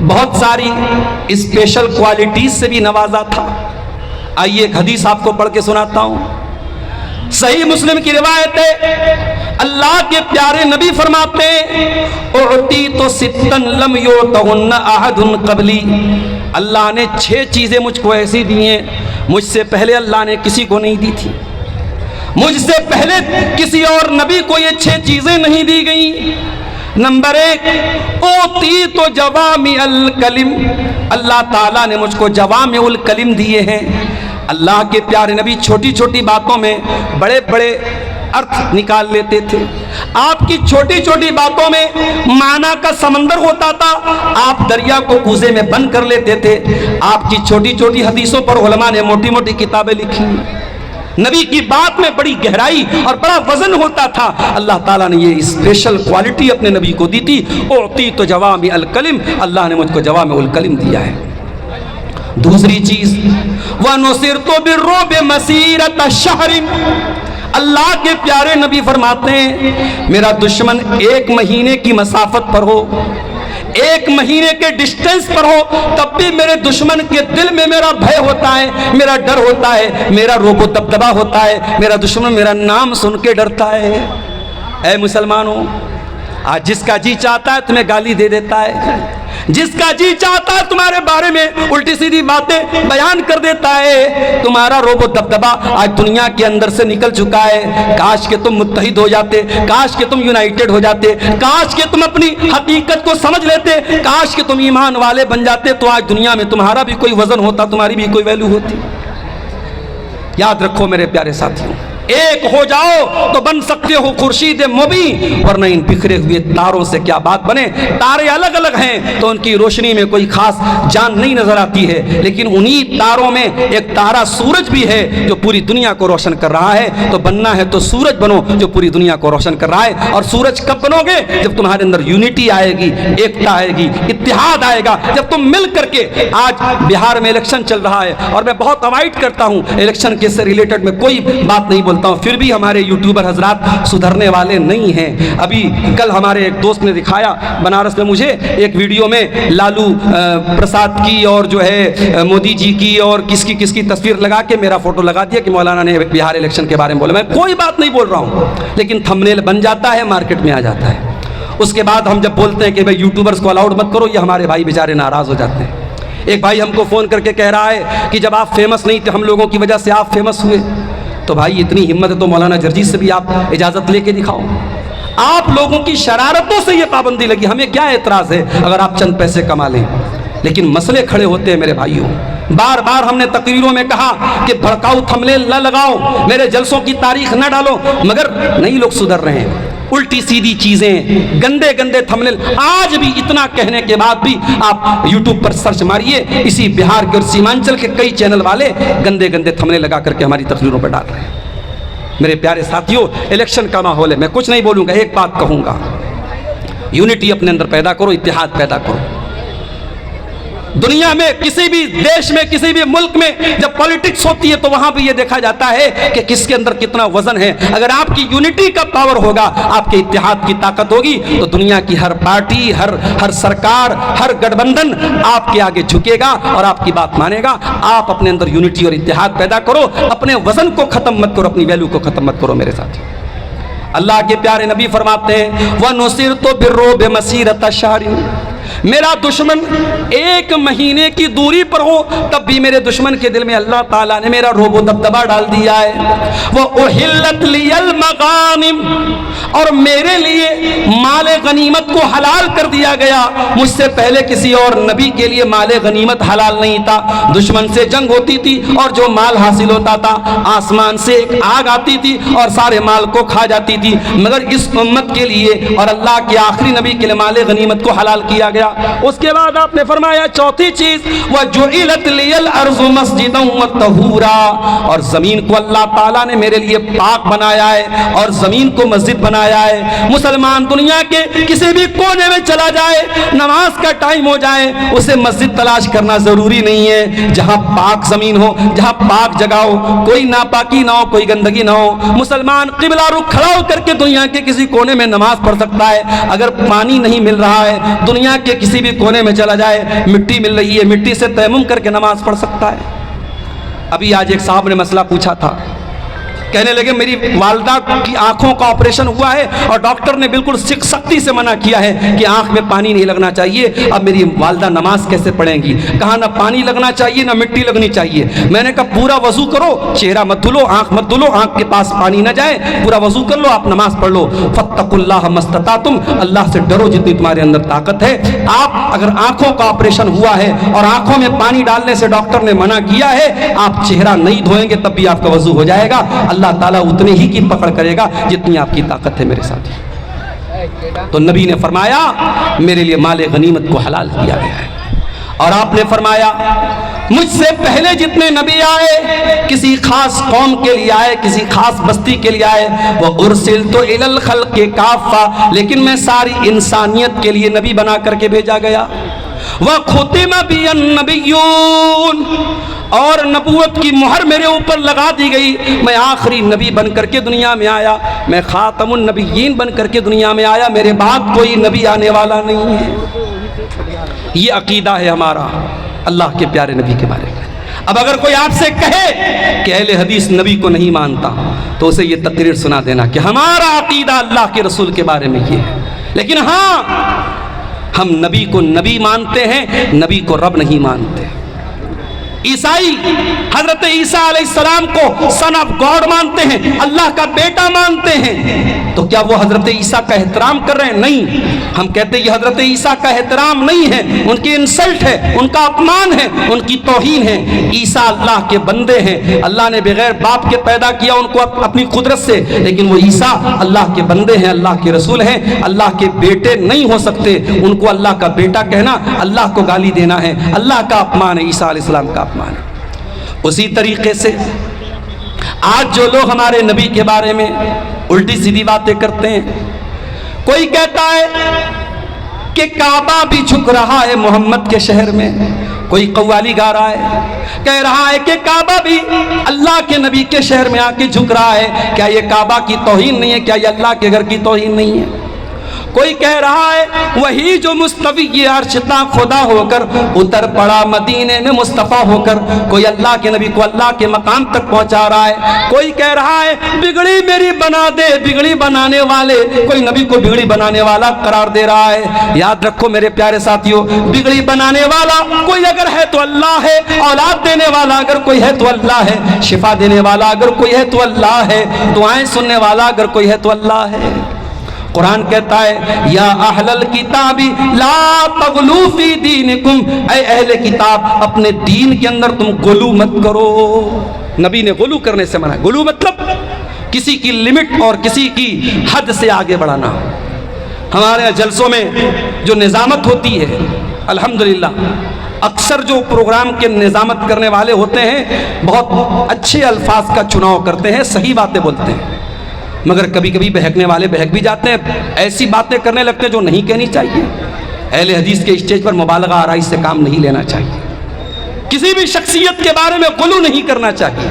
بہت ساری اسپیشل کوالٹیز سے بھی نوازا تھا۔ آئیے ایک حدیث آپ کو پڑھ کے سناتا ہوں، صحیح مسلم کی روایت ہے، اللہ کے پیارے نبی فرماتے ہیں اعطیت ستا لم یعطہن احد قبلی، اللہ نے 6 چیزیں مجھ کو ایسی دی ہیں مجھ سے پہلے اللہ نے کسی کو نہیں دی تھی، مجھ سے پہلے کسی اور نبی کو یہ 6 چیزیں نہیں دی گئیں۔ نمبر 1، اوتیت جوامع الکلم، اللہ تعالیٰ نے مجھ کو جوامع الکلم دیے ہیں، اللہ کے پیارے نبی چھوٹی چھوٹی باتوں میں بڑے بڑے ارتھ نکال لیتے تھے. آپ کی چھوٹی چھوٹی باتوں میں معنی کا سمندر ہوتا تھا. آپ دریا کو کوزے میں بند کر لیتے تھے. آپ کی چھوٹی چھوٹی حدیثوں پر علماء نے موٹی موٹی کتابیں لکھی. نبی کی بات میں بڑی گہرائی اور بڑا وزن ہوتا تھا. اللہ تعالیٰ نے یہ اسپیشل کوالٹی اپنے نبی کو دی تھی. اعطیت جوامع الکلم، اللہ نے مجھ کو جوامع الکلم دیا ہے. دوسری چیز وَنُصِرْتُ بِالرُّعْبِ مَسِيرَةَ شَهْرٍ، اللہ کے پیارے نبی فرماتے ہیں میرا دشمن 1 مہینے کی مسافت پر ہو، 1 مہینے کے ڈسٹنس پر ہو، تب بھی میرے دشمن کے دل میں میرا بھے ہوتا ہے، میرا ڈر ہوتا ہے، میرا روب و دبدبا ہوتا ہے. میرا دشمن میرا نام سن کے ڈرتا ہے. اے مسلمانوں، آج جس کا جی چاہتا ہے تمہیں گالی دے دیتا ہے، جس کا جی چاہتا ہے تمہارے بارے میں الٹی سیدھی باتیں بیان کر دیتا ہے. تمہارا روب و دبدبا آج دنیا کے اندر سے نکل چکا ہے. کاش کہ تم متحد ہو جاتے، کاش کہ تم یونائٹڈ ہو جاتے، کاش کہ تم اپنی حقیقت کو سمجھ لیتے، کاش کہ تم ایمان والے بن جاتے، تو آج دنیا میں تمہارا بھی کوئی وزن ہوتا، تمہاری بھی کوئی ویلیو ہوتی. یاد رکھو میرے پیارے ساتھیوں، ایک ہو جاؤ تو بن سکتے ہو خورشید مبیں، ورنہ ان بکھرے ہوئے تاروں سے کیا بات بنے. تارے الگ الگ ہیں تو ان کی روشنی میں کوئی خاص جان نہیں نظر آتی ہے، لیکن انہی تاروں میں ایک تارا سورج بھی ہے جو پوری دنیا کو روشن کر رہا ہے. تو بننا ہے تو سورج بنو جو پوری دنیا کو روشن کر رہا ہے. اور سورج کب بنو گے؟ جب تمہارے اندر یونٹی آئے گی، ایکتا آئے گی، اتحاد آئے گا. جب تم مل کر کے، آج بہار میں الیکشن چل رہا ہے اور میں بہت اوائڈ کرتا ہوں الیکشن کے سے ریلیٹڈ میں کوئی بات نہیں بولتا ہوں، پھر بھی ہمارے یوٹیوبر حضرات سدھرنے والے نہیں ہیں. ابھی کل ہمارے ایک دوست نے دکھایا بنارس میں مجھے ایک ویڈیو میں لالو پرساد کی اور جو ہے مودی جی کی اور کس کی تصویر لگا کے میرا فوٹو لگا دیا کہ مولانا نے بہار الیکشن کے بارے میں بولا. میں کوئی بات نہیں بول رہا ہوں، لیکن تھمبنیل بن جاتا ہے، مارکیٹ میں آ جاتا ہے. اس کے بعد ہم جب بولتے ہیں کہ بھائی یوٹیوبرز کو الاؤڈ مت کرو، یہ ہمارے بھائی بیچارے ناراض ہو جاتے ہیں. ایک بھائی ہم کو فون کر کے کہہ رہا ہے کہ جب آپ فیمس نہیں تھے، ہم لوگوں کی وجہ سے آپ فیمس ہوئے. تو بھائی اتنی ہمت ہے تو مولانا جرجیت سے بھی آپ اجازت لے کے دکھاؤ. آپ لوگوں کی شرارتوں سے یہ پابندی لگی، ہمیں کیا اعتراض ہے اگر آپ چند پیسے کما لیں، لیکن مسئلے کھڑے ہوتے ہیں میرے بھائیوں. بار بار ہم نے تقریروں میں کہا کہ بھڑکاؤ تھمبنیل نہ لگاؤ، میرے جلسوں کی تاریخ نہ ڈالو، مگر نہیں لوگ سدھر رہے ہیں. الٹی سیدھی چیزیں، گندے گندے تھمبنیل. آج بھی اتنا کہنے کے بعد بھی آپ یوٹیوب پر سرچ ماریے، اسی بہار کے اور سیمانچل کے کئی چینل والے گندے گندے تھمبنیل لگا کر کے ہماری تقریروں پر ڈال رہے ہیں. میرے پیارے ساتھیوں، الیکشن کا ماحول ہے، میں کچھ نہیں بولوں گا، ایک بات کہوں گا، یونٹی اپنے اندر پیدا کرو، اتحاد پیدا کرو. دنیا میں کسی بھی دیش میں، کسی بھی ملک میں جب پالیٹکس ہوتی ہے تو وہاں بھی یہ دیکھا جاتا ہے کہ کس کے اندر کتنا وزن ہے. اگر آپ کی یونٹی کا پاور ہوگا، آپ کے اتحاد کی طاقت ہوگی، تو دنیا کی ہر پارٹی، ہر سرکار، ہر گٹھ بندھن آپ کے آگے جھکے گا اور آپ کی بات مانے گا. آپ اپنے اندر یونٹی اور اتحاد پیدا کرو، اپنے وزن کو ختم مت کرو، اپنی ویلیو کو ختم مت کرو میرے ساتھ. اللہ کے پیارے نبی فرماتے ہیں وَنُصِرْتُ بِالرُّعْبِ مَسِيرَةَ شَهْرٍ، میرا دشمن 1 مہینے کی دوری پر ہو، تب بھی میرے دشمن کے دل میں اللہ تعالیٰ نے میرا روب و دبدبا ڈال دیا ہے. وَأُحِلَّتْ لِيَ الْمَغَانِمُ، اور میرے لیے مال غنیمت کو حلال کر دیا گیا. مجھ سے پہلے کسی اور نبی کے لیے مال غنیمت حلال نہیں تھا. دشمن سے جنگ ہوتی تھی اور جو مال حاصل ہوتا تھا، آسمان سے ایک آگ آتی تھی اور سارے مال کو کھا جاتی تھی. مگر اس امت کے لیے اور اللہ کے آخری نبی کے لیے مال غنیمت کو حلال کیا گیا. اس کے بعد آپ نے فرمایا چوتھی چیز وَجُعِلَتْ لِيَ الْأَرْضُ مَسْجِدًا وَطَهُورًا، اور زمین کو اللہ تعالیٰ نے میرے لیے پاک بنایا ہے اور زمین کو مسجد بنایا ہے. مسلمان دنیا کے کسی بھی کونے میں چلا جائے، نماز کا ٹائم ہو جائے، اسے مسجد تلاش کرنا ضروری نہیں ہے. جہاں پاک زمین ہو، جہاں پاک جگہ ہو، کوئی ناپاکی نہ ہو، کوئی گندگی نہ ہو، مسلمان قبلہ رخ کھڑا ہو کر کے دنیا کے کسی کونے میں نماز پڑھ سکتا ہے. اگر پانی نہیں مل رہا ہے، دنیا کے کسی بھی کونے میں چلا جائے، مٹی مل رہی ہے، مٹی سے تیمم کر کے نماز پڑھ سکتا ہے. ابھی آج ایک صاحب نے مسئلہ پوچھا تھا کہنے لگے میری والدہ کی آنکھوں کا آپریشن ہوا ہے اور ڈاکٹر نے بالکل سختی سے منع کیا ہے کہ آنکھ میں پانی نہیں لگنا چاہیے، اب میری والدہ نماز کیسے پڑھیں گی؟ کہا نہ پانی لگنا چاہیے نہ مٹی لگنی چاہیے۔ میں نے کہا پورا وضو کرو، چہرہ مت دھلو، آنکھ مت دھلو، آنکھ کے پاس پانی نہ جائے، پورا وضو کر لو، آپ نماز پڑھ لو۔ فاتقوا اللہ ما استطعتم، اللہ سے ڈرو جتنی تمہارے اندر طاقت ہے۔ آپ اگر آنکھوں کا آپریشن ہوا ہے اور آنکھوں میں پانی ڈالنے سے ڈاکٹر نے منع کیا ہے، آپ چہرہ نہیں دھوئیں گے تب بھی آپ کا وضو ہو جائے گا، اللہ تعالیٰ اتنے ہی کی پکڑ کرے گا جتنی آپ کی طاقت ہے میرے ساتھ۔ تو نبی نے فرمایا میرے لیے مال غنیمت کو حلال کیا گیا ہے، اور آپ نے فرمایا مجھ سے پہلے جتنے نبی آئے کسی خاص قوم کے لیے آئے، کسی خاص بستی کے لیے آئے، وہ ارسلت الی الخلق کافہ، لیکن میں ساری انسانیت کے لیے نبی بنا کر کے بھیجا گیا۔ وختم بی النبیون، اور نبوت کی مہر میرے اوپر لگا دی گئی، میں آخری نبی بن کر کے دنیا میں آیا، میں خاتم النبیین بن کر کے دنیا میں آیا، میرے بعد کوئی نبی آنے والا نہیں ہے۔ یہ عقیدہ ہے ہمارا اللہ کے پیارے نبی کے بارے میں۔ اب اگر کوئی آپ سے کہے کہ اہل حدیث نبی کو نہیں مانتا تو اسے یہ تقریر سنا دینا کہ ہمارا عقیدہ اللہ کے رسول کے بارے میں یہ ہے، لیکن ہاں ہم نبی کو نبی مانتے ہیں، نبی کو رب نہیں مانتے۔ عیسائی حضرت عیسیٰ علیہ السلام کو سن آف گاڈ مانتے ہیں، اللہ کا بیٹا مانتے ہیں، تو کیا وہ حضرت عیسیٰ کا احترام کر رہے ہیں؟ نہیں، ہم کہتے ہیں یہ حضرت عیسیٰ کا احترام نہیں ہے، ان کی انسلٹ ہے، ان کا اپمان ہے، ان کی توہین ہے۔ عیسیٰ اللہ کے بندے ہیں، اللہ نے بغیر باپ کے پیدا کیا ان کو اپنی قدرت سے، لیکن وہ عیسیٰ اللہ کے بندے ہیں، اللہ کے رسول ہیں، اللہ کے بیٹے نہیں ہو سکتے۔ ان کو اللہ کا بیٹا کہنا اللہ کو گالی دینا ہے، اللہ کا اپمان ہے، عیسیٰ علیہ السلام کا اپمان ہے۔ اسی طریقے سے آج جو لوگ ہمارے نبی کے بارے میں الٹی سیدھی باتیں کرتے ہیں، کوئی کہتا ہے کہ کعبہ بھی جھک رہا ہے محمد کے شہر میں، کوئی قوالی گا رہا ہے کہہ رہا ہے کہ کعبہ بھی اللہ کے نبی کے شہر میں آ کے جھک رہا ہے، کیا یہ کعبہ کی توہین نہیں ہے؟ کیا یہ اللہ کے گھر کی توہین نہیں ہے؟ کوئی کہہ رہا ہے وہی جو مستوی عرشتا خدا ہو کر اتر پڑا مدینے میں مصطفیٰ ہو کر، کوئی اللہ کے نبی کو اللہ کے مقام تک پہنچا رہا ہے۔ کوئی کہہ رہا ہے بگڑی میری بنا دے، بگڑی بنانے والے، کوئی نبی کو بگڑی بنانے والا قرار دے رہا ہے۔ یاد رکھو میرے پیارے ساتھیوں، بگڑی بنانے والا کوئی اگر ہے تو اللہ ہے، اولاد دینے والا اگر کوئی ہے تو اللہ ہے، شفا دینے والا اگر کوئی ہے تو اللہ ہے، دعائیں سننے والا اگر کوئی ہے تو اللہ ہے۔ قرآن کہتا ہے یا اہل الکتاب لا تغلو فی دینکم، اے اہل کتاب اپنے دین کے اندر تم غلو مت کرو۔ نبی نے غلو کرنے سے منع، غلو مطلب کسی کی لمٹ اور کسی کی حد سے آگے بڑھانا۔ ہمارے جلسوں میں جو نظامت ہوتی ہے الحمدللہ، اکثر جو پروگرام کے نظامت کرنے والے ہوتے ہیں بہت اچھے الفاظ کا چناؤ کرتے ہیں، صحیح باتیں بولتے ہیں، مگر کبھی کبھی بہکنے والے بہک بھی جاتے ہیں، ایسی باتیں کرنے لگتے ہیں جو نہیں کہنی چاہیے۔ اہل حدیث کے اسٹیج پر مبالغہ آرائی سے کام نہیں لینا چاہیے، کسی بھی شخصیت کے بارے میں غلو نہیں کرنا چاہیے۔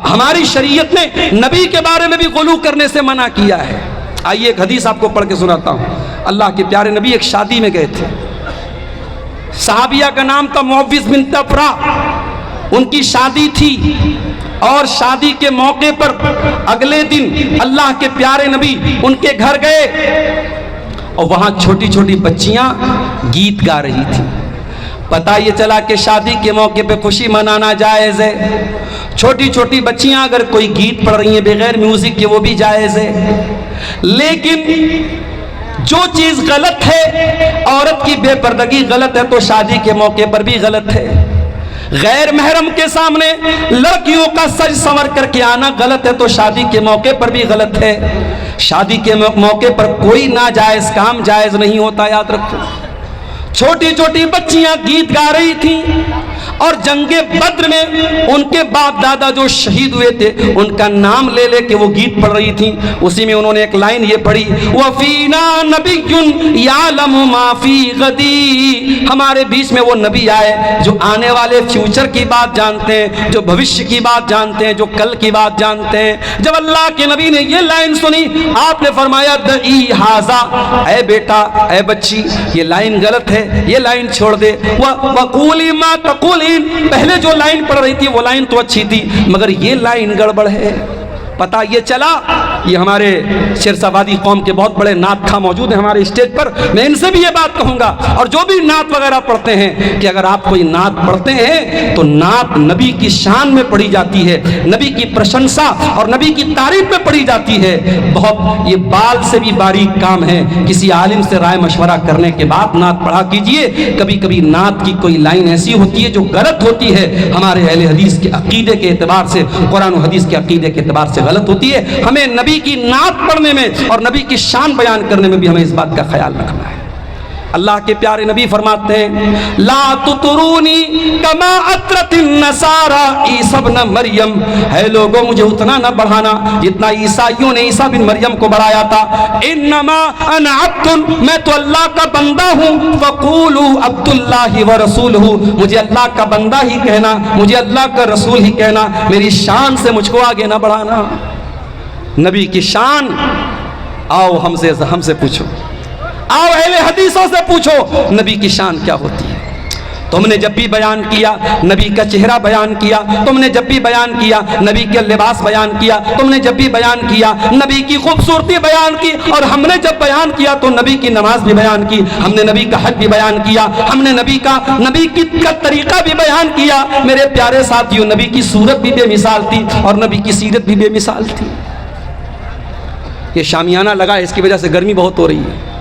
ہماری شریعت نے نبی کے بارے میں بھی غلو کرنے سے منع کیا ہے۔ آئیے ایک حدیث آپ کو پڑھ کے سناتا ہوں۔ اللہ کے پیارے نبی ایک شادی میں گئے تھے، صحابیہ کا نام تھا معوذ بنت افرا، ان کی شادی تھی، اور شادی کے موقع پر اگلے دن اللہ کے پیارے نبی ان کے گھر گئے، اور وہاں چھوٹی چھوٹی بچیاں گیت گا رہی تھیں۔ پتہ یہ چلا کہ شادی کے موقع پہ خوشی منانا جائز ہے، چھوٹی چھوٹی بچیاں اگر کوئی گیت پڑھ رہی ہیں بغیر میوزک کے وہ بھی جائز ہے، لیکن جو چیز غلط ہے، عورت کی بے پردگی غلط ہے تو شادی کے موقع پر بھی غلط ہے۔ غیر محرم کے سامنے لڑکیوں کا سج سنور کر کے آنا غلط ہے تو شادی کے موقع پر بھی غلط ہے۔ شادی کے موقع پر کوئی ناجائز کام جائز نہیں ہوتا، یاد رکھو۔ چھوٹی چھوٹی بچیاں گیت گا رہی تھیں، اور جنگ بدر میں ان کے باپ دادا جو شہید ہوئے تھے ان کا نام لے لے کے وہ گیت پڑھ رہی تھیں۔ اسی میں انہوں نے ایک لائن یہ پڑھی وَفِينَا نَبِيٌّ يَعْلَمُ مَا فِي غَدِي، ہمارے بیچ میں وہ نبی آئے جو آنے والے فیوچر کی بات جانتے ہیں، جو بھوشیہ کی بات جانتے ہیں، جو کل کی بات جانتے ہیں۔ جب اللہ کے نبی نے یہ لائن سنی آپ نے فرمایا دعی ھذا، اے بیٹا اے بچی یہ لائن غلط ہے، یہ لائن چھوڑ دے۔ وَقُولِي مَا تَقُولِينَ، پہلے جو لائن پڑھ رہی تھی وہ لائن تو اچھی تھی مگر یہ لائن گڑبڑ ہے۔ پتہ یہ چلا، یہ ہمارے شیرسابادی قوم کے بہت بڑے نعت خواں موجود ہیں ہمارے اسٹیج پر، میں ان سے بھی یہ بات کہوں گا، اور جو بھی نعت وغیرہ پڑھتے ہیں، کہ اگر آپ کوئی نعت پڑھتے ہیں تو نعت نبی کی شان میں پڑھی جاتی ہے، نبی کی پرشنسا اور نبی کی تعریف میں پڑھی جاتی ہے۔ بہت یہ بال سے بھی باریک کام ہے، کسی عالم سے رائے مشورہ کرنے کے بعد نعت پڑھا کیجئے۔ کبھی کبھی نعت کی کوئی لائن ایسی ہوتی ہے جو غلط ہوتی ہے، ہمارے اہل حدیث کے عقیدے کے اعتبار سے، قرآن و حدیث کے عقیدے کے اعتبار سے غلط ہوتی ہے۔ ہمیں نبی کی نعت پڑھنے میں اور نبی کی شان بیان کرنے میں بھی ہمیں اس بات کا خیال رکھنا ہے۔ اللہ کے پیارے نبی فرماتے ہیں لا تطرونی کما اطرت النصارى عیسی ابن مریم، ہے لوگوں مجھے اتنا نہ بڑھانا جتنا عیسائیوں نے عیسیٰ بن مریم کو بڑھایا تھا۔ انما انا عبد، میں تو اللہ کا بندہ ہوں، فقولوا عبد اللہ ورسولہ، مجھے اللہ کا بندہ ہی کہنا، مجھے اللہ کا رسول ہی کہنا، میری شان سے مجھ کو آگے نہ بڑھانا۔ نبی کی شان، آؤ ہم سے پوچھو، آؤ اہل حدیثوں سے پوچھو نبی کی شان کیا ہوتی ہے۔ تم نے جب بھی بیان کیا نبی کا چہرہ بیان کیا، تم نے جب بھی بیان کیا نبی کے لباس بیان کیا، تم نے جب بھی بیان کیا نبی کی خوبصورتی بیان کی، اور ہم نے جب بیان کیا تو نبی کی نماز بھی بیان کی، ہم نے نبی کا حج بھی بیان کیا، ہم نے نبی کا طریقہ بھی بیان کیا۔ میرے پیارے ساتھیوں، نبی کی صورت بھی بے مثال تھی اور نبی کی سیرت بھی بے مثال تھی۔ یہ شامیانہ لگا ہے، اس کی وجہ سے گرمی بہت ہو رہی ہے۔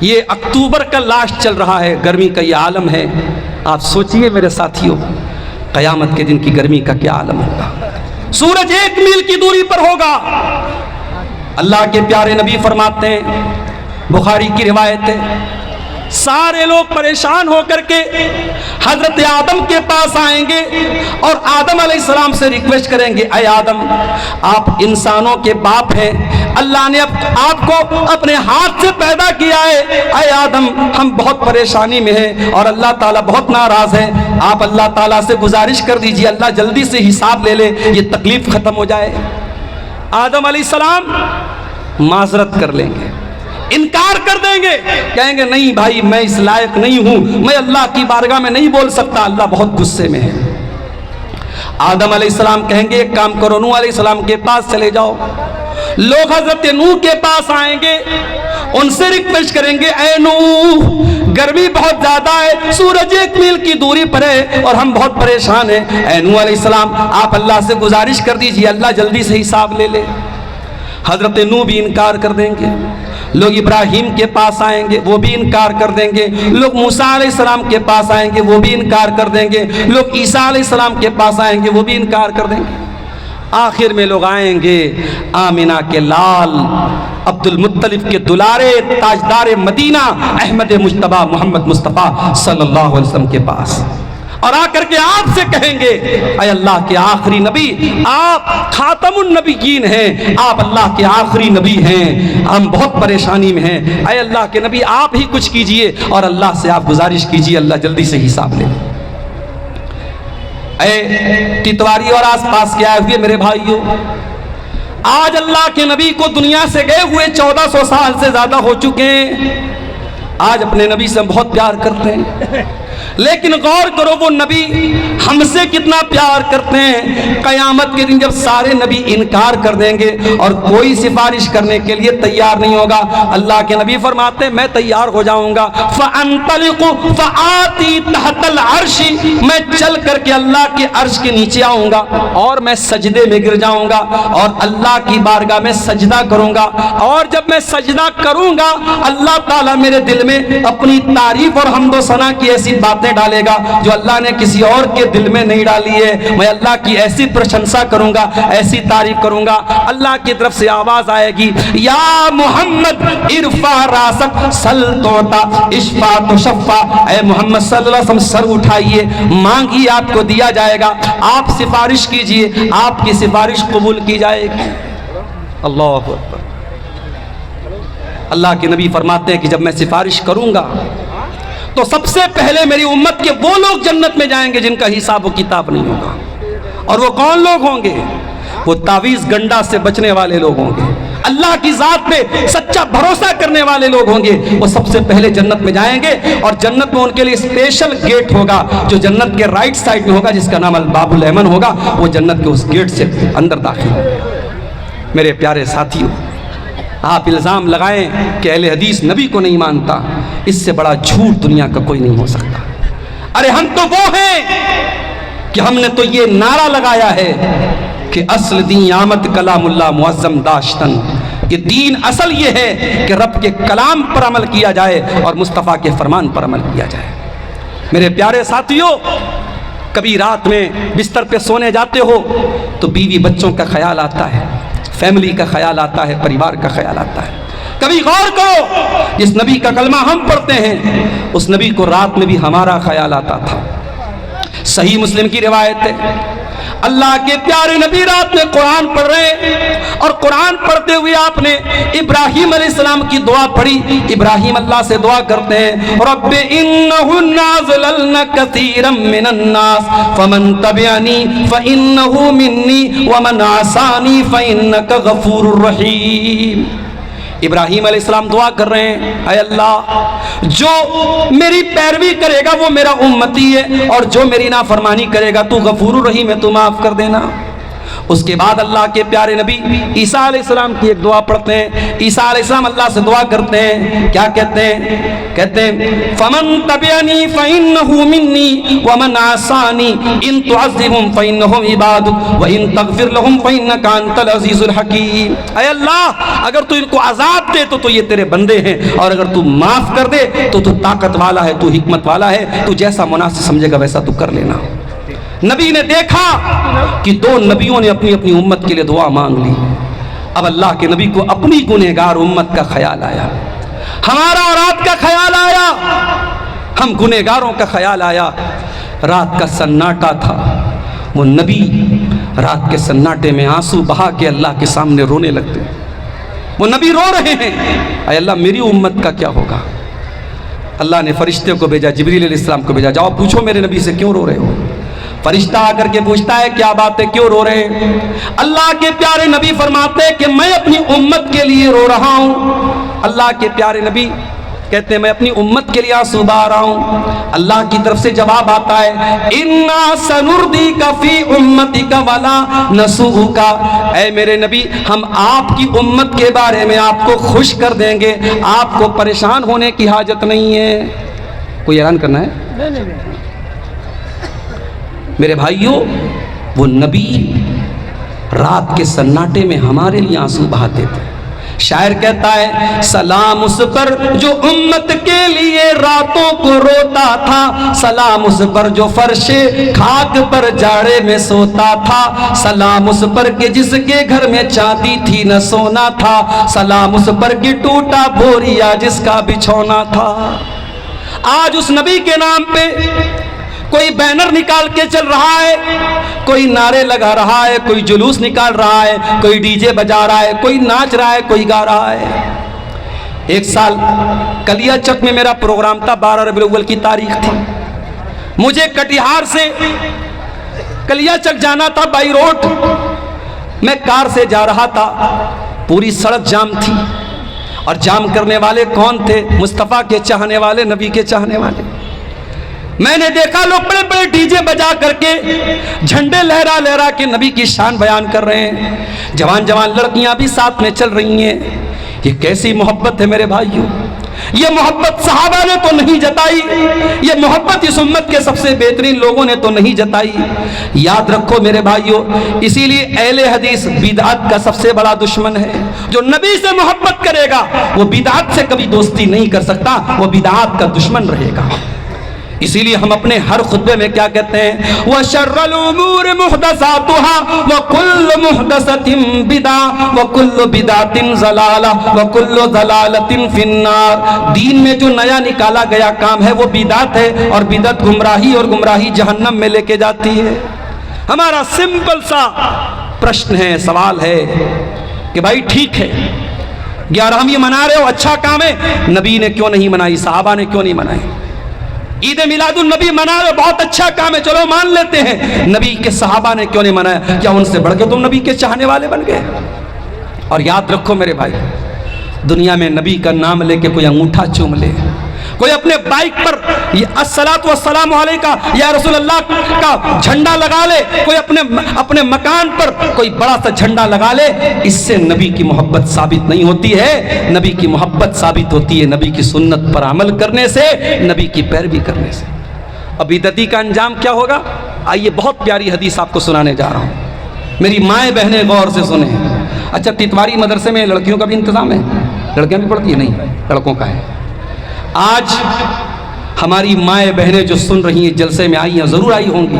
یہ اکتوبر کا لاسٹ چل رہا ہے، گرمی کا یہ عالم ہے۔ آپ سوچئے میرے ساتھیوں، قیامت کے دن کی گرمی کا کیا عالم ہوگا۔ سورج 1 میل کی دوری پر ہوگا۔ اللہ کے پیارے نبی فرماتے ہیں، بخاری کی روایت ہے، سارے لوگ پریشان ہو کر کے حضرت آدم کے پاس آئیں گے اور آدم علیہ السلام سے ریکویسٹ کریں گے، اے آدم، آپ انسانوں کے باپ ہیں، اللہ نے آپ کو اپنے ہاتھ سے پیدا کیا ہے، اے آدم ہم بہت پریشانی میں ہیں اور اللہ تعالیٰ بہت ناراض ہے، آپ اللہ تعالیٰ سے گزارش کر دیجئے اللہ جلدی سے حساب لے لے، یہ تکلیف ختم ہو جائے۔ آدم علیہ السلام معذرت کر لیں گے، انکار کر دیں گے، کہیں گے نہیں بھائی میں اس لائق نہیں ہوں، میں اللہ کی بارگاہ میں نہیں بول سکتا، اللہ بہت غصے میں ہے۔ آدم علیہ السلام کہیں گے ایک کام کرو، نوح علیہ السلام کے پاس چلے جاؤ۔ لوگ حضرت نوح کے پاس آئیں گے، ان سے ریکویسٹ کریں گے، اے نوح گرمی بہت زیادہ ہے، سورج 1 میل کی دوری پر ہے اور ہم بہت پریشان ہیں، اے نوح علیہ السلام آپ اللہ سے گزارش کر دیجئے اللہ جلدی سے حساب لے لے۔ حضرت نوح بھی انکار کر دیں گے۔ لوگ ابراہیم کے پاس آئیں گے، وہ بھی انکار کر دیں گے۔ لوگ موسیٰ علیہ السلام کے پاس آئیں گے، وہ بھی انکار کر دیں گے۔ لوگ عیسیٰ علیہ السلام کے پاس آئیں گے، وہ بھی انکار کر دیں گے۔ آخر میں لوگ آئیں گے آمینہ کے لال، عبد المطلب کے دلارے، تاجدار مدینہ، احمد مجتبیٰ محمد مصطفیٰ صلی اللہ علیہ وسلم کے پاس، اور آ کر کے آپ سے کہیں گے، اے اللہ کے آخری نبی، آپ خاتم النبیین ہیں، آپ اللہ کے آخری نبی ہیں، ہم بہت پریشانی میں ہیں، اے اللہ کے نبی آپ ہی کچھ کیجئے اور اللہ سے آپ گزارش کیجئے اللہ جلدی سے حساب لے۔ اے ٹٹواری اور آس پاس کے آئے ہوئے میرے بھائیوں، آج اللہ کے نبی کو دنیا سے گئے ہوئے 1400 سال سے زیادہ ہو چکے ہیں، آج اپنے نبی سے ہم بہت پیار کرتے ہیں، لیکن غور کرو وہ نبی ہم سے کتنا پیار کرتے ہیں۔ قیامت کے دن جب سارے نبی انکار کر دیں گے اور کوئی سفارش کرنے کے لیے تیار نہیں ہوگا، اللہ کے نبی فرماتے ہیں میں تیار ہو جاؤں گا، فَأَنْطَلِقُ فَآتِي تَحْتَ الْعَرْشِ، میں چل کر کے اللہ کے عرش کے نیچے آؤں گا اور میں سجدے میں گر جاؤں گا اور اللہ کی بارگاہ میں سجدہ کروں گا، اور جب میں سجدہ کروں گا اللہ تعالیٰ میرے دل میں اپنی تعریف اور حمد و ثنا کی ایسی باتیں ڈالے گا جو اللہ نے کسی اور کے دل میں نہیں ڈالی ہے، میں اللہ کی ایسی پرشنسا کروں گا، ایسی تعریف کروں گا، اللہ کی طرف سے آواز آئے گی، یا محمد ارفع راسک سل توتا اشفا تشفا، اے محمد صلی اللہ علیہ وسلم سر اٹھائیے مانگیے آپ کو دیا جائے گا، آپ سفارش کیجئے آپ کی سفارش قبول کی جائے گی۔ اللہ اکبر۔ اللہ کے نبی فرماتے ہیں کہ جب میں سفارش کروں گا تو سب سے پہلے میری امت کے وہ لوگ جنت میں جائیں گے جن کا حساب و کتاب نہیں ہوگا، اور وہ کون لوگ ہوں گے؟ وہ تعویذ گنڈا سے بچنے والے لوگ ہوں گے، اللہ کی ذات پہ سچا بھروسہ کرنے والے لوگ ہوں گے، وہ سب سے پہلے جنت میں جائیں گے، اور جنت میں ان کے لیے اسپیشل گیٹ ہوگا جو جنت کے رائٹ سائڈ میں ہوگا جس کا نام الباب الایمن ہوگا، وہ جنت کے اس گیٹ سے اندر داخل ہوگا۔ میرے پیارے ساتھیوں، آپ الزام لگائیں کہ اہل حدیث نبی کو نہیں مانتا، اس سے بڑا جھوٹ دنیا کا کوئی نہیں ہو سکتا۔ ارے ہم تو وہ ہیں کہ ہم نے تو یہ نعرہ لگایا ہے کہ اصل دین آمد کلام اللہ معظم داشتن، کہ دین اصل یہ ہے کہ رب کے کلام پر عمل کیا جائے اور مصطفیٰ کے فرمان پر عمل کیا جائے۔ میرے پیارے ساتھیوں، کبھی رات میں بستر پہ سونے جاتے ہو تو بیوی بچوں کا خیال آتا ہے، فیملی کا خیال آتا ہے، پریوار کا خیال آتا ہے۔ کبھی غور کرو، جس نبی کا کلمہ ہم پڑھتے ہیں اس نبی کو رات میں بھی ہمارا خیال آتا تھا۔ صحیح مسلم کی روایت ہے، اللہ کے پیارے نبی رات میں قرآن پڑھ رہے ہیں اور قرآن پڑھتے ہوئے آپ نے ابراہیم علیہ السلام کی دعا پڑھی۔ ابراہیم اللہ سے دعا کرتے ہیں، رب انہن اضللن کثیرا من الناس فمن تبعنی فانہ منی ومن عصانی فانک غفور رحیم۔ ابراہیم علیہ السلام دعا کر رہے ہیں، اے اللہ جو میری پیروی کرے گا وہ میرا امتی ہے، اور جو میری نافرمانی کرے گا تو غفور الرحیم ہے، تو معاف کر دینا۔ اس کے بعد اللہ کے پیارے نبی عیسیٰ علیہ السلام کی ایک دعا پڑھتے ہیں۔ عیسیٰ علیہ السلام اللہ سے دعا کرتے ہیں، کیا کہتے ہیں؟ کہتے ہیں فمن تبعنی فإنہ منی ومن عصانی ان تعذبہم فإنہم عبادک وان تغفر لہم فإنک انت العزیز الحکیم۔ اے اللہ اگر تو ان کو عذاب دے تو یہ تیرے بندے ہیں، اور اگر تو معاف کر دے تو طاقت والا ہے، تو حکمت والا ہے، تو جیسا مناسب سمجھے گا ویسا تو کر لینا۔ نبی نے دیکھا کہ دو نبیوں نے اپنی اپنی امت کے لیے دعا مانگ لی۔ اب اللہ کے نبی کو اپنی گنہگار امت کا خیال آیا، ہمارا اور آپ کا خیال آیا، ہم گنہگاروں کا خیال آیا۔ رات کا سناٹا تھا، وہ نبی رات کے سناٹے میں آنسو بہا کے اللہ کے سامنے رونے لگتے۔ وہ نبی رو رہے ہیں، اے اللہ میری امت کا کیا ہوگا؟ اللہ نے فرشتے کو بھیجا، جبریل علیہ السلام کو بھیجا، جاؤ پوچھو میرے نبی سے کیوں رو رہے ہو۔ فرشتہ آ کر کے پوچھتا ہے کیا بات ہے، کیوں رو رہے ہیں؟ اللہ کے پیارے نبی فرماتے ہیں کہ میں اپنی امت کے لیے رو رہا ہوں۔ اللہ کے پیارے نبی کہتے ہیں میں اپنی امت کے لیے آنسو بہا رہا ہوں۔ اللہ کی طرف سے جواب آتا ہے اِنَّا سَنُرْضِيكَ فِي أُمَّتِكَ وَلَا نَسُوءُكَ، اے میرے نبی ہم آپ کی امت کے بارے میں آپ کو خوش کر دیں گے، آپ کو پریشان ہونے کی حاجت نہیں ہے۔ کوئی اعلان کرنا ہے؟ میرے بھائیوں، وہ نبی رات کے سناٹے میں ہمارے لیے آنسو بہاتے تھے۔ شاعر کہتا ہے سلام اس پر جو امت کے لیے راتوں کو روتا تھا، سلام اس پر جو فرش خاک پر جاڑے میں سوتا تھا، سلام اس پر کہ جس کے گھر میں چاندی تھی نہ سونا تھا، سلام اس پر کہ ٹوٹا بوریا جس کا بچھونا تھا۔ آج اس نبی کے نام پہ کوئی بینر نکال کے چل رہا ہے، کوئی نعرے لگا رہا ہے، کوئی جلوس نکال رہا ہے، کوئی ڈی جے بجا رہا ہے، کوئی ناچ رہا ہے، کوئی گا رہا ہے۔ ایک سال کلیا چک میں میرا پروگرام تھا، 12 ربیع الاول کی تاریخ تھی۔ مجھے کٹیہار سے کلیا چک جانا تھا بائی روڈ، میں کار سے جا رہا تھا، پوری سڑک جام تھی، اور جام کرنے والے کون تھے؟ مصطفیٰ کے چاہنے والے، نبی کے چاہنے والے۔ میں نے دیکھا لوگ بڑے بڑے ڈی جے بجا کر کے جھنڈے لہرا لہرا کے نبی کی شان بیان کر رہے ہیں، جوان جوان لڑکیاں بھی ساتھ میں چل رہی ہیں۔ یہ کیسی محبت ہے میرے بھائیوں؟ یہ محبت صحابہ نے تو نہیں جتائی، یہ محبت اس امت کے سب سے بہترین لوگوں نے تو نہیں جتائی۔ یاد رکھو میرے بھائیوں، اسی لیے اہل حدیث بدعت کا سب سے بڑا دشمن ہے۔ جو نبی سے محبت کرے گا وہ بدعت سے کبھی دوستی نہیں کر سکتا، وہ بدعت کا دشمن رہے گا۔ اسی لیے ہم اپنے ہر خطبے میں کیا کہتے ہیں؟ وَشَرَّ الْأُمُورِ مُحْدَثَاتُهَا وَكُلُّ مُحْدَثَةٍ بِدْعَةٌ وَكُلُّ بِدْعَةٍ ضَلَالَةٌ وَكُلُّ ضَلَالَةٍ فِي النَّارِ۔ دین میں جو نیا نکالا گیا کام ہے وہ بدعت ہے، اور بدعت گمراہی، اور گمراہی جہنم میں لے کے جاتی ہے۔ ہمارا سمپل سا پرشن ہے، سوال ہے کہ بھائی ٹھیک ہے 11ویں منا رہے ہو، اچھا کام ہے، نبی نے کیوں نہیں منائی، صحابہ نے کیوں نہیں منائی؟ عید میلاد النبی منا رہے، بہت اچھا کام ہے، چلو مان لیتے ہیں، نبی کے صحابہ نے کیوں نہیں منایا؟ کیا ان سے بڑھ کے تم نبی کے چاہنے والے بن گئے؟ اور یاد رکھو میرے بھائی، دنیا میں نبی کا نام لے کے کوئی انگوٹھا چوم لے، کوئی اپنے بائک پر الصلاۃ والسلام علیکہ یا رسول اللہ کا جھنڈا لگا لے، کوئی اپنے مکان پر کوئی بڑا سا جھنڈا لگا لے، اس سے نبی کی محبت ثابت نہیں ہوتی ہے۔ نبی کی محبت ثابت ہوتی ہے نبی کی سنت پر عمل کرنے سے، نبی کی پیروی کرنے سے۔ اب بدعتی کا انجام کیا ہوگا؟ آئیے بہت پیاری حدیث آپ کو سنانے جا رہا ہوں، میری مائیں بہنیں غور سے سنیں۔ اچھا، تتواری مدرسے میں لڑکیوں کا بھی انتظام ہے؟ لڑکیاں بھی پڑھتی ہیں؟ نہیں، لڑکوں کا ہے۔ آج ہماری مائیں بہنیں جو سن رہی ہیں جلسے میں آئی ہیں، ضرور آئی ہوں گی،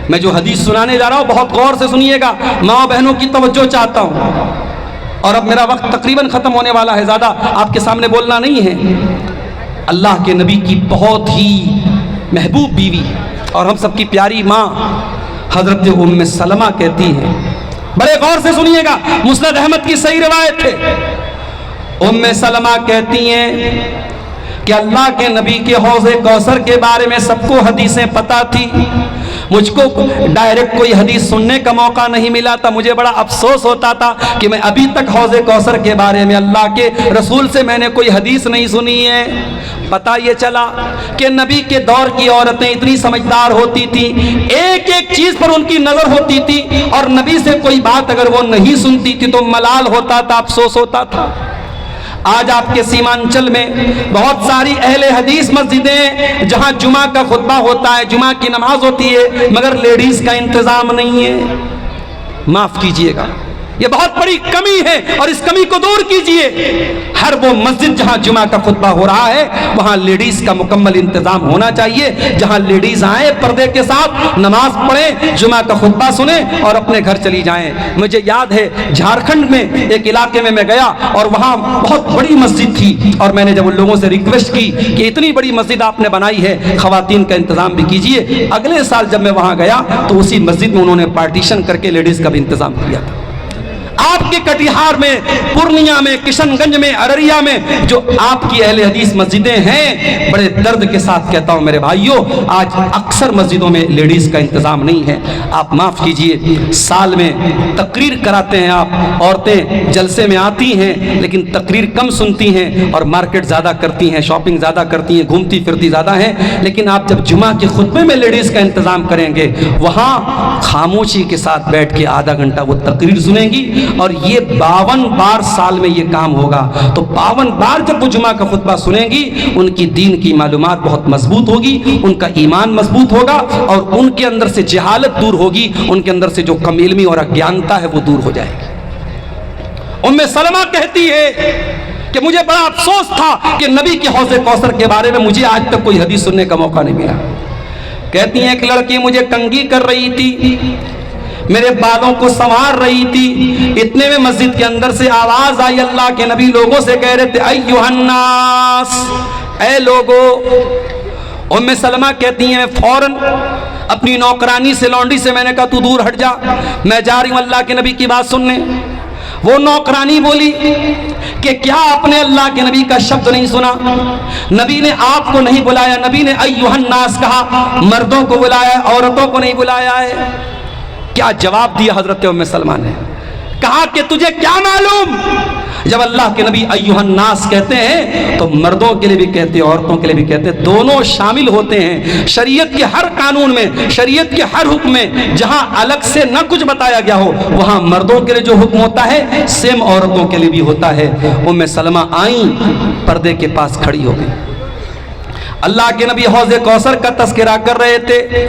میں جو حدیث سنانے جا رہا ہوں بہت غور سے سنیے گا، ماں بہنوں کی توجہ چاہتا ہوں۔ اور اب میرا وقت تقریباً ختم ہونے والا ہے، زیادہ آپ کے سامنے بولنا نہیں ہے۔ اللہ کے نبی کی بہت ہی محبوب بیوی اور ہم سب کی پیاری ماں حضرت ام سلمہ کہتی ہیں، بڑے غور سے سنیے گا، مسند احمد کی صحیح روایت ہے۔ ام سلمہ کہتی ہیں کہ اللہ کے نبی کے حوض کوثر کے بارے میں سب کو حدیثیں پتہ تھی، مجھ کو ڈائریکٹ کوئی حدیث سننے کا موقع نہیں ملا تھا۔ مجھے بڑا افسوس ہوتا تھا کہ میں ابھی تک حوض کوثر کے بارے میں اللہ کے رسول سے میں نے کوئی حدیث نہیں سنی ہے۔ پتہ یہ چلا کہ نبی کے دور کی عورتیں اتنی سمجھدار ہوتی تھیں، ایک ایک چیز پر ان کی نظر ہوتی تھی، اور نبی سے کوئی بات اگر وہ نہیں سنتی تھی تو ملال ہوتا تھا، افسوس ہوتا تھا۔ آج آپ کے سیمانچل میں بہت ساری اہل حدیث مسجدیں جہاں جمعہ کا خطبہ ہوتا ہے، جمعہ کی نماز ہوتی ہے، مگر لیڈیز کا انتظام نہیں ہے۔ معاف کیجئے گا، یہ بہت بڑی کمی ہے اور اس کمی کو دور کیجئے۔ ہر وہ مسجد جہاں جمعہ کا خطبہ ہو رہا ہے وہاں لیڈیز کا مکمل انتظام ہونا چاہیے، جہاں لیڈیز آئیں پردے کے ساتھ، نماز پڑھیں، جمعہ کا خطبہ سنیں اور اپنے گھر چلی جائیں۔ مجھے یاد ہے جھارکھنڈ میں ایک علاقے میں گیا اور وہاں بہت بڑی مسجد تھی، اور میں نے جب ان لوگوں سے ریکویسٹ کی کہ اتنی بڑی مسجد آپ نے بنائی ہے، خواتین کا انتظام بھی کیجئے۔ اگلے سال جب میں وہاں گیا تو اسی مسجد میں انہوں نے پارٹیشن کر کے لیڈیز کا بھی انتظام کیا تھا۔ آپ کے کٹیہار میں، پورنیہ میں، کشن گنج میں، ارریہ میں جو آپ کی اہل حدیث مسجدیں ہیں، بڑے درد کے ساتھ کہتا ہوں میرے بھائیوں، آج اکثر مسجدوں میں لیڈیز کا انتظام نہیں ہے۔ آپ معاف کیجئے، سال میں تقریر کراتے ہیں آپ، عورتیں جلسے میں آتی ہیں لیکن تقریر کم سنتی ہیں اور مارکیٹ زیادہ کرتی ہیں، شاپنگ زیادہ کرتی ہیں، گھومتی پھرتی زیادہ ہیں، لیکن آپ جب جمعہ کے خطبے میں لیڈیز کا انتظام کریں گے، وہاں خاموشی کے ساتھ بیٹھ کے آدھا گھنٹہ وہ تقریر سنیں گی، اور یہ 52 بار سال میں یہ کام ہوگا۔ تو 52 بار جب وہ جمعہ کا خطبہ سنیں گی، ان کی دین کی معلومات بہت مضبوط ہوگی، ان کا ایمان مضبوط ہوگا، اور ان کے اندر سے جہالت دور ہوگی، ان کے اندر سے جو کم علمی اور اگیانتا ہے وہ دور ہو جائے گی۔ ام سلمہ کہتی ہے کہ مجھے بڑا افسوس تھا کہ نبی کے حوض کوثر کے بارے میں مجھے آج تک کوئی حدیث سننے کا موقع نہیں ملا۔ کہتی ہیں ایک لڑکی مجھے کنگھی کر رہی تھی، میرے بالوں کو سنوار رہی تھی، اتنے میں مسجد کے اندر سے آواز آئی، اللہ کے نبی لوگوں سے کہہ رہے تھے ایھا الناس، اے لوگو۔ ام سلمہ کہتی ہیں میں فوراً اپنی نوکرانی سے، لونڈی سے میں نے کہا تو دور ہٹ جا، میں جا رہی ہوں اللہ کے نبی کی بات سننے۔ وہ نوکرانی بولی کہ کیا آپ نے اللہ کے نبی کا شبد نہیں سنا؟ نبی نے آپ کو نہیں بلایا، نبی نے ایھا الناس کہا، مردوں کو بلایا، عورتوں کو نہیں بلایا ہے۔ کیا جواب دیا حضرت ام سلمہ نے؟ کہا کہ تجھے کیا معلوم؟ جب اللہ کے نبی ایھا الناس کہتے ہیں تو مردوں کے لیے بھی کہتے ہیں، عورتوں کے لیے بھی کہتے ہیں، دونوں شامل ہوتے ہیں۔ شریعت کے ہر قانون میں، شریعت کے ہر حکم میں جہاں الگ سے نہ کچھ بتایا گیا ہو، وہاں مردوں کے لیے جو حکم ہوتا ہے سیم عورتوں کے لیے بھی ہوتا ہے۔ ام سلمہ آئیں، پردے کے پاس کھڑی ہو گئی، اللہ کے نبی حوض کوثر کا تذکرہ کر رہے تھے۔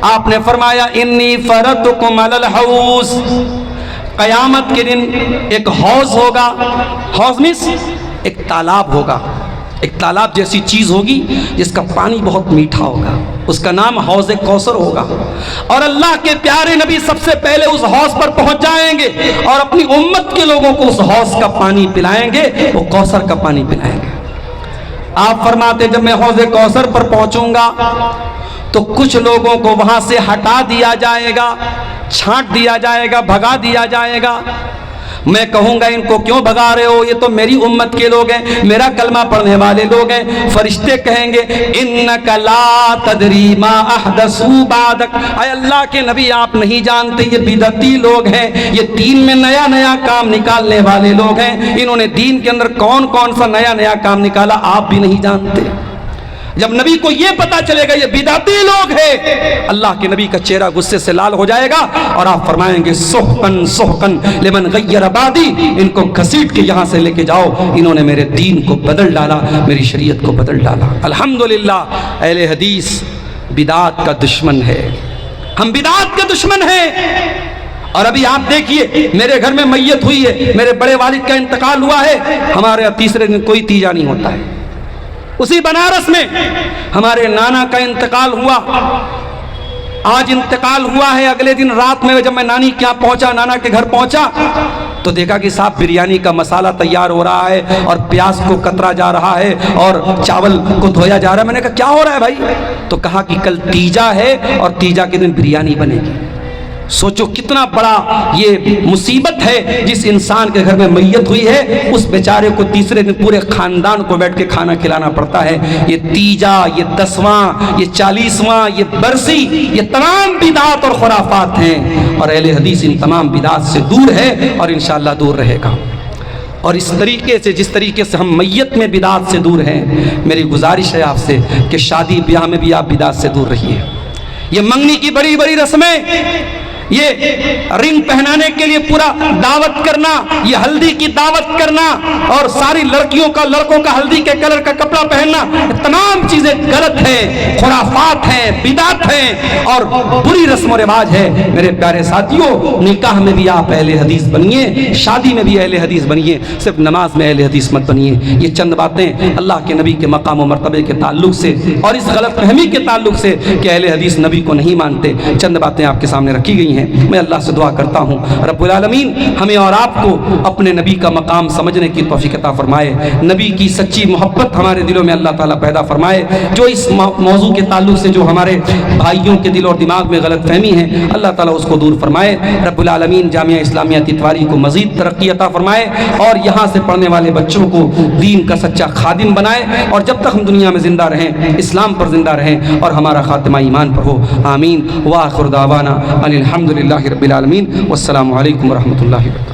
آپ نے فرمایا انی فرضتکم علی الحوض، قیامت کے دن ایک حوض ہوگا، حوض مینس ایک تالاب ہوگا، ایک تالاب جیسی چیز ہوگی جس کا پانی بہت میٹھا ہوگا، اس کا نام حوض کوثر ہوگا، اور اللہ کے پیارے نبی سب سے پہلے اس حوض پر پہنچ جائیں گے اور اپنی امت کے لوگوں کو اس حوض کا پانی پلائیں گے، وہ کوثر کا پانی پلائیں گے۔ آپ فرماتے جب میں حوض کوثر پر پہنچوں گا تو کچھ لوگوں کو وہاں سے ہٹا دیا جائے گا، چھانٹ دیا جائے گا، بھگا دیا جائے گا۔ میں کہوں گا ان کو کیوں بھگا رہے ہو، یہ تو میری امت کے لوگ ہیں، میرا کلمہ پڑھنے والے لوگ ہیں۔ فرشتے کہیں گے انک لا تدری ما احدثوا بعدک، اے اللہ کے نبی آپ نہیں جانتے یہ بدعتی لوگ ہیں، یہ دین میں نیا نیا کام نکالنے والے لوگ ہیں، انہوں نے دین کے اندر کون کون سا نیا نیا کام نکالا آپ بھی نہیں جانتے۔ جب نبی کو یہ پتا چلے گا یہ بدعتی لوگ ہیں، اللہ کے نبی کا چہرہ غصے سے لال ہو جائے گا اور آپ فرمائیں گے سحقن سحقن لمن غیر بعدی، ان کو گھسیٹ کے یہاں سے لے کے جاؤ، انہوں نے میرے دین کو بدل ڈالا، میری شریعت کو بدل ڈالا۔ الحمدللہ اہل حدیث بدعات کا دشمن ہے، ہم بدعات کے دشمن ہیں۔ اور ابھی آپ دیکھیے میرے گھر میں میت ہوئی ہے، میرے بڑے والد کا انتقال ہوا ہے، ہمارے تیسرے دن کوئی تیجا نہیں ہوتا ہے۔ اسی بنارس میں ہمارے نانا کا انتقال ہوا، آج انتقال ہوا ہے، اگلے دن رات میں جب میں نانی کے یہاں پہنچا، نانا کے گھر پہنچا تو دیکھا کہ صاحب بریانی کا مسالہ تیار ہو رہا ہے اور پیاز کو کترا جا رہا ہے اور چاول کو دھویا جا رہا ہے۔ میں نے کہا کیا ہو رہا ہے بھائی؟ تو کہا کہ کل تیجا ہے اور تیجا کے دن بریانی بنے گی۔ سوچو کتنا بڑا یہ مصیبت ہے، جس انسان کے گھر میں میت ہوئی ہے اس بیچارے کو تیسرے دن پورے خاندان کو بیٹھ کے کھانا کھلانا پڑتا ہے۔ یہ تیجا، یہ 10واں، یہ 40واں، یہ برسی، یہ تمام بدعات اور خرافات ہیں، اور اہل حدیث ان تمام بدعات سے دور ہے اور انشاءاللہ دور رہے گا۔ اور اس طریقے سے جس طریقے سے ہم میت میں بدعات سے دور ہیں، میری گزارش ہے آپ سے کہ شادی بیاہ میں بھی آپ بدعات سے دور رہیے۔ یہ منگنی کی بڑی بڑی رسمیں، یہ رنگ پہنانے کے لیے پورا دعوت کرنا، یہ ہلدی کی دعوت کرنا اور ساری لڑکیوں کا لڑکوں کا ہلدی کے کلر کا کپڑا پہننا، تمام چیزیں غلط ہیں، خرافات ہیں، بدعت ہیں اور بری رسم و رواج ہے۔ میرے پیارے ساتھیوں، نکاح میں بھی آپ اہل حدیث بنیے، شادی میں بھی اہل حدیث بنیے، صرف نماز میں اہل حدیث مت بنیے۔ یہ چند باتیں اللہ کے نبی کے مقام و مرتبے کے تعلق سے اور اس غلط فہمی کے تعلق سے کہ اہل حدیث نبی کو نہیں مانتے، چند باتیں آپ کے سامنے رکھی گئی ہیں۔ میں اللہ سے دعا کرتا ہوں رب العالمین ہمیں اور آپ کو اپنے نبی کا مقام سمجھنے کی توفیق عطا فرمائے، نبی کی سچی محبت ہمارے دلوں میں اللہ تعالیٰ پیدا فرمائے۔ جو اس موضوع کے تعلق سے جو ہمارے بھائیوں کے دل اور دماغ میں غلط فہمی ہے اللہ تعالیٰ اس کو دور فرمائے۔ رب العالمین جامعہ اسلامیہ تتواری کو مزید ترقی عطا فرمائے اور یہاں سے پڑھنے والے بچوں کو دین کا سچا خادم بنائے، اور جب تک ہم دنیا میں زندہ رہیں اسلام پر زندہ رہیں اور ہمارا خاتمہ ایمان پر ہو، آمین۔ وآخر دعوانا ان الحمد للہ رب العالمین، والسلام علیکم ورحمۃ اللہ وبرکاتہ۔